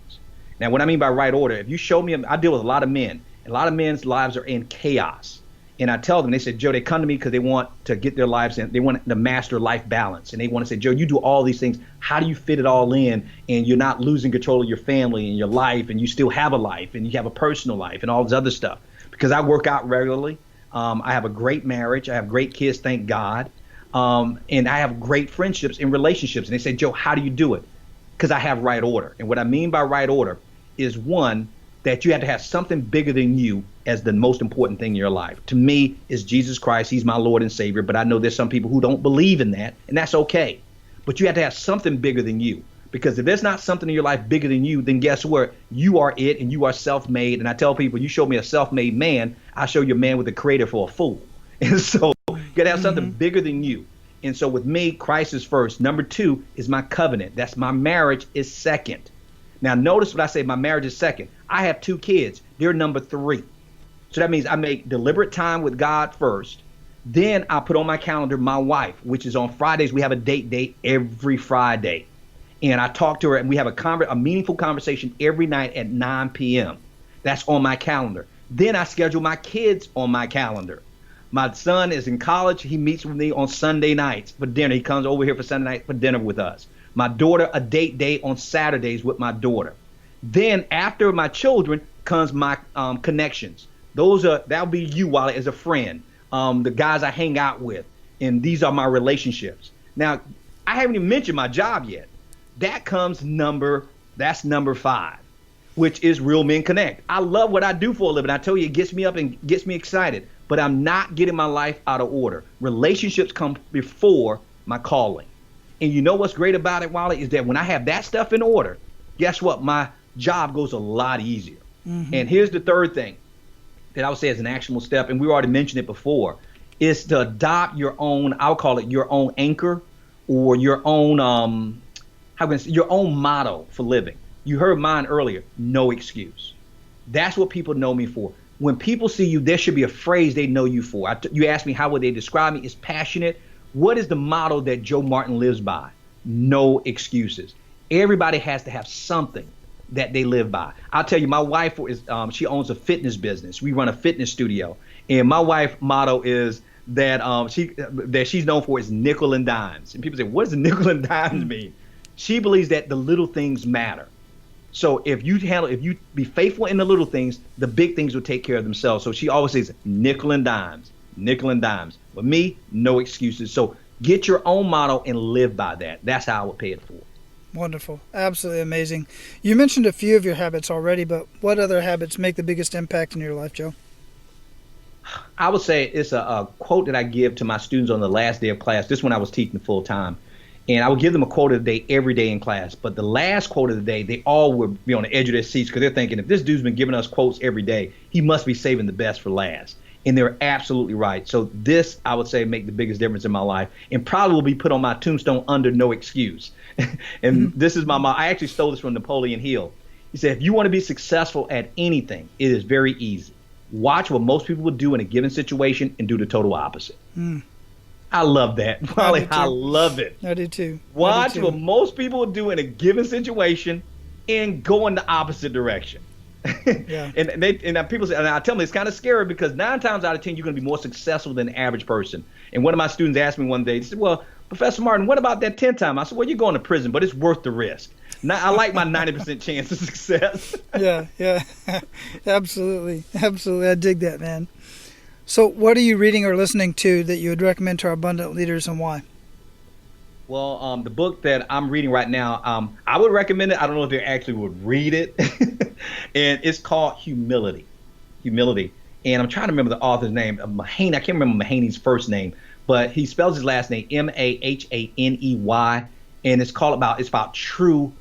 Now, what I mean by right order, if you show me, I deal with a lot of men. A lot of men's lives are in chaos. And I tell them, they said, Joe, they come to me because they want to get their lives in. They want to master life balance. And they want to say, Joe, you do all these things. How do you fit it all in? And you're not losing control of your family and your life. And you still have a life and you have a personal life and all this other stuff. Because I work out regularly. I have a great marriage. I have great kids, thank God. And I have great friendships and relationships. And they say, Joe, how do you do it? Because I have right order. And what I mean by right order is, one, that you have to have something bigger than you as the most important thing in your life. To me, is Jesus Christ. He's my Lord and Savior. But I know there's some people who don't believe in that, and that's okay. But you have to have something bigger than you. Because if there's not something in your life bigger than you, then guess what? You are it, and you are self-made. And I tell people, you show me a self-made man, I show you a man with a creator for a fool. And so you got to have something bigger than you. And so with me, Christ is first. Number 2 is my covenant. That's my marriage is second. Now, notice what I say, my marriage is second. I have 2 kids. They're number 3. So that means I make deliberate time with God first. Then I put on my calendar my wife, which is on Fridays. We have a date every Friday. And I talk to her, and we have a meaningful conversation every night at 9 p.m. That's on my calendar. Then I schedule my kids on my calendar. My son is in college. He meets with me on Sunday nights for dinner. He comes over here for Sunday night for dinner with us. My daughter, a date day on Saturdays with my daughter. Then after my children comes my connections. That'll be you, Wally, as a friend, the guys I hang out with. And these are my relationships. Now, I haven't even mentioned my job yet. That comes that's number 5, which is Real Men Connect. I love what I do for a living. I tell you, it gets me up and gets me excited, but I'm not getting my life out of order. Relationships come before my calling. And you know what's great about it, Wally, is that when I have that stuff in order, guess what? My job goes a lot easier. And here's the third thing that I would say is an actionable step, and we already mentioned it before, is to adopt your own, I'll call it your own anchor, or your own, how can I say, your own motto for living. You heard mine earlier, no excuse. That's what people know me for. When people see you, there should be a phrase they know you for. You asked me, how would they describe me? It's passionate. What is the motto that Joe Martin lives by? No excuses. Everybody has to have something that they live by. I'll tell you, my wife is, she owns a fitness business. We run a fitness studio. And my wife's motto is that she's known for is nickel and dimes. And people say, what does nickel and dimes mean? She believes that the little things matter. So if you be faithful in the little things, the big things will take care of themselves. So she always says nickel and dimes, nickel and dimes. But me, no excuses. So get your own motto and live by that. That's how I would pay it forward. Wonderful. Absolutely amazing. You mentioned a few of your habits already, but what other habits make the biggest impact in your life, Joe? I would say it's a quote that I give to my students on the last day of class. This one I was teaching full time. And I would give them a quote of the day every day in class. But the last quote of the day, they all would be on the edge of their seats because they're thinking, if this dude's been giving us quotes every day, he must be saving the best for last. And they're absolutely right. So this, I would say, make the biggest difference in my life and probably will be put on my tombstone under no excuse. And this is I actually stole this from Napoleon Hill. He said, if you want to be successful at anything, it is very easy. Watch what most people would do in a given situation and do the total opposite. I love that. Molly, I love it. I do too. Watch what most people would do in a given situation and go in the opposite direction. Yeah. and people say, and I tell them it's kind of scary because 9 times out of 10 you're going to be more successful than the average person. And one of my students asked me one day, he said, well, Professor Martin, what about that 10 time? I said, well, you're going to prison, but it's worth the risk. Now, I like my 90% chance of success. Yeah. Absolutely. I dig that, man. So what are you reading or listening to that you would recommend to our abundant leaders, and why? Well, the book that I'm reading right now, I would recommend it. I don't know if they actually would read it. And it's called Humility. And I'm trying to remember the author's name. Mahaney. I can't remember Mahaney's first name, but he spells his last name Mahaney. And it's about true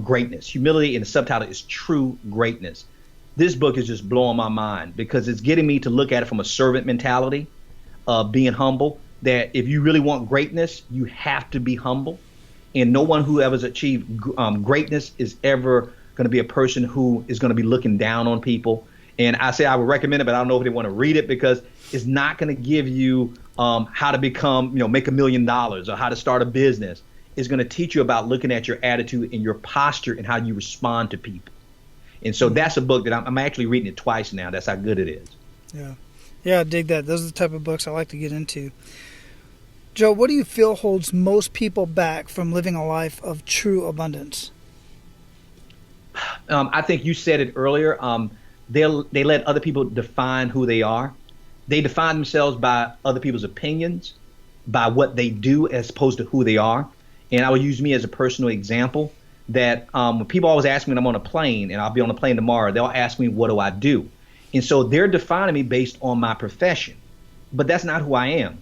greatness. Humility, and the subtitle is True Greatness. This book is just blowing my mind because it's getting me to look at it from a servant mentality of being humble, that if you really want greatness, you have to be humble. And no one who ever achieved greatness is ever going to be a person who is going to be looking down on people. And I say I would recommend it, but I don't know if they want to read it because it's not going to give you how to become, make $1 million or how to start a business. It's going to teach you about looking at your attitude and your posture and how you respond to people. And so that's a book that I'm actually reading it twice now. That's how good it is. Yeah, I dig that. Those are the type of books I like to get into. Joe, what do you feel holds most people back from living a life of true abundance? I think you said it earlier. They let other people define who they are. They define themselves by other people's opinions, by what they do as opposed to who they are. And I will use me as a personal example. That when people always ask me when I'm on a plane, and I'll be on a plane tomorrow, they'll ask me, what do I do? And so they're defining me based on my profession. But that's not who I am.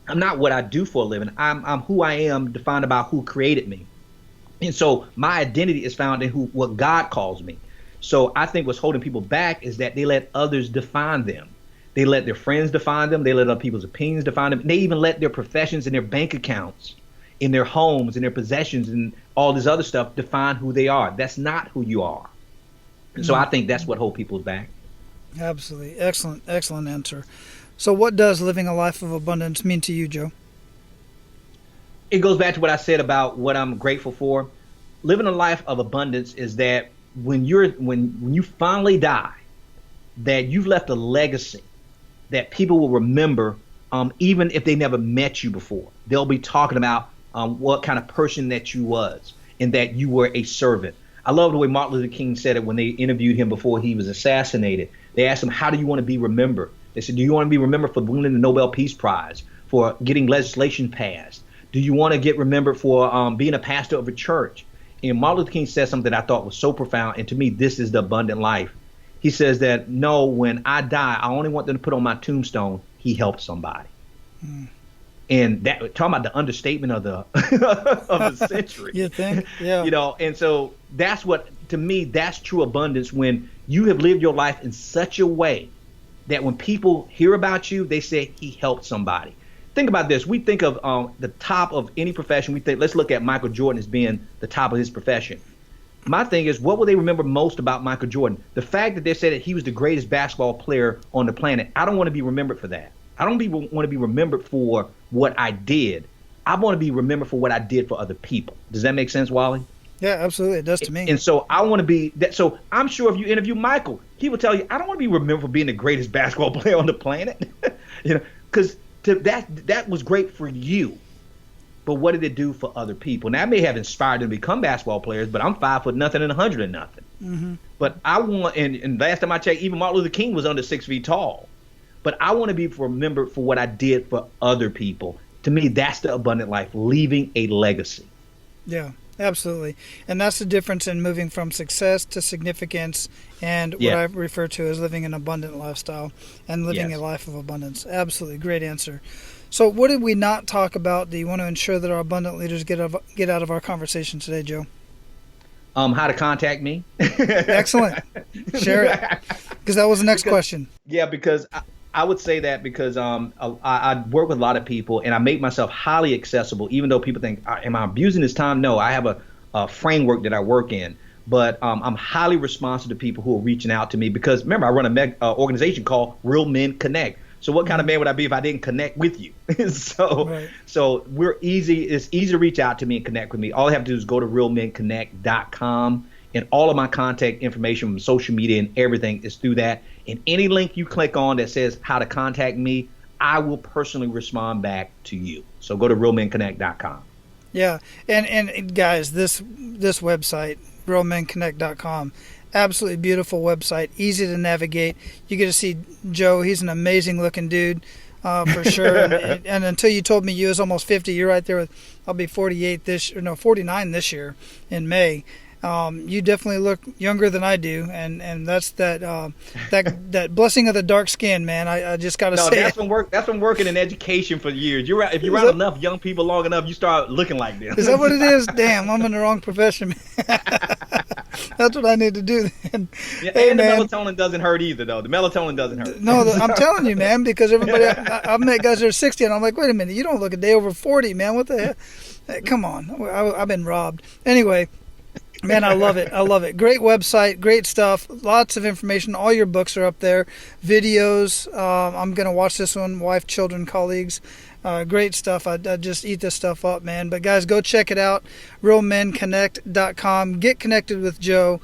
I'm not what I do for a living. I'm who I am, defined about who created me. And so my identity is found in what God calls me. So I think what's holding people back is that they let others define them. They let their friends define them. They let other people's opinions define them. They even let their professions and their bank accounts, in their homes and their possessions and all this other stuff define who they are. That's not who you are. And so I think that's what holds people back. Absolutely. Excellent answer. So what does living a life of abundance mean to you, Joe? It goes back to what I said about what I'm grateful for. Living a life of abundance is that when you finally die, that you've left a legacy that people will remember, even if they never met you before. They'll be talking about what kind of person that you was and that you were a servant. I love the way Martin Luther King said it when they interviewed him before he was assassinated. They asked him, how do you want to be remembered? They said, do you want to be remembered for winning the Nobel Peace Prize, for getting legislation passed? Do you want to get remembered for being a pastor of a church? And Martin Luther King said something that I thought was so profound, and to me, this is the abundant life. He says that, no, when I die, I only want them to put on my tombstone, he helped somebody. And that, talking about the understatement of the of the century. You think? Yeah. And so that's what, to me, that's true abundance, when you have lived your life in such a way that when people hear about you, they say he helped somebody. Think about this. We think of the top of any profession. We think, let's look at Michael Jordan as being the top of his profession. My thing is, what will they remember most about Michael Jordan? The fact that they said that he was the greatest basketball player on the planet. I don't want to be remembered for that. I don't want to be remembered for what I did. I want to be remembered for what I did for other people. Does that make sense, Wally? Yeah, absolutely. It does to me. And so I want to be that. So I'm sure if you interview Michael, he will tell you, I don't want to be remembered for being the greatest basketball player on the planet. Because that was great for you. But what did it do for other people? Now, I may have inspired them to become basketball players, but I'm 5 foot nothing and 100 and nothing. Mm-hmm. But I want, and last time I checked, even Martin Luther King was under 6 feet tall. But I want to be remembered for what I did for other people. To me, that's the abundant life, leaving a legacy. Yeah, absolutely. And that's the difference in moving from success to significance and what I refer to as living an abundant lifestyle and living a life of abundance. Absolutely. Great answer. So what did we not talk about that you want to ensure that our abundant leaders get out of our conversation today, Joe? How to contact me. Excellent. Share it. Because that was the next question. Yeah, because I would say that because I work with a lot of people and I make myself highly accessible, even though people think, am I abusing this time? No, I have a framework that I work in. But I'm highly responsive to people who are reaching out to me because, remember, I run an organization called Real Men Connect. So what kind of man would I be if I didn't connect with you? So we're easy. It's easy to reach out to me and connect with me. All I have to do is go to realmenconnect.com, and all of my contact information from social media and everything is through that. And any link you click on that says how to contact me, I will personally respond back to you. So go to realmenconnect.com. Yeah, and guys, this website, realmenconnect.com. Absolutely beautiful website, easy to navigate. You get to see Joe. He's an amazing looking dude, for sure. and until you told me you was almost 50, you're right there with, I'll be 49 this year in May. You definitely look younger than I do, and that's that blessing of the dark skin, man. I just got to say that's from working in education for years. You're right. If you're around enough young people long enough, you start looking like them. Is that what it is? Damn, I'm in the wrong profession. That's what I need to do then. Yeah, hey, and the man. melatonin doesn't hurt either, though. The melatonin doesn't hurt. No, I'm telling you, man, because everybody, I've met guys that are 60, and I'm like, wait a minute, you don't look a day over 40, man. What the hell? Hey, come on. I've been robbed. Anyway. Man, I love it. I love it. Great website, great stuff. Lots of information. All your books are up there. Videos. I'm going to watch this one. Wife, children, colleagues. Great stuff. I just eat this stuff up, man. But guys, go check it out. realmenconnect.com. Get connected with Joe.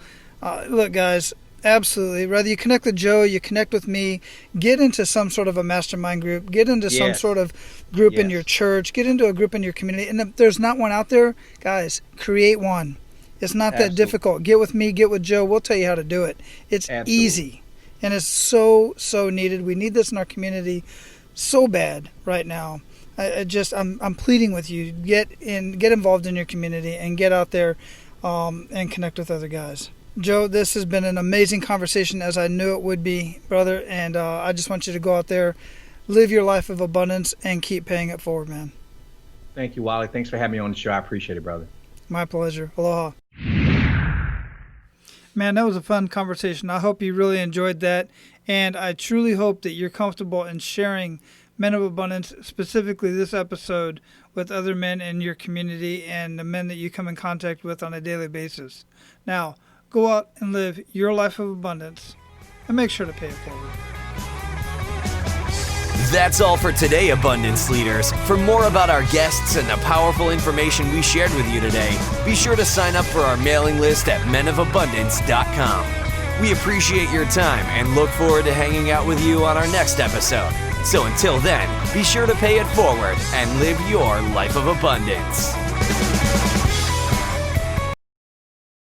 Look, guys, absolutely. Whether you connect with Joe, you connect with me, get into some sort of a mastermind group, get into some sort of group in your church, get into a group in your community. And if there's not one out there, guys, create one. It's not that difficult. Get with me, get with Joe. We'll tell you how to do it. It's easy, and it's so needed. We need this in our community so bad right now. I'm pleading with you. Get involved in your community and get out there and connect with other guys. Joe, this has been an amazing conversation, as I knew it would be, brother. And I just want you to go out there, live your life of abundance, and keep paying it forward, man. Thank you, Wally. Thanks for having me on the show. I appreciate it, brother. My pleasure. Aloha. Man, that was a fun conversation. I hope you really enjoyed that. And I truly hope that you're comfortable in sharing Men of Abundance, specifically this episode, with other men in your community and the men that you come in contact with on a daily basis. Now, go out and live your life of abundance and make sure to pay it forward. That's all for today, Abundance Leaders. For more about our guests and the powerful information we shared with you today, be sure to sign up for our mailing list at menofabundance.com. We appreciate your time and look forward to hanging out with you on our next episode. So until then, be sure to pay it forward and live your life of abundance.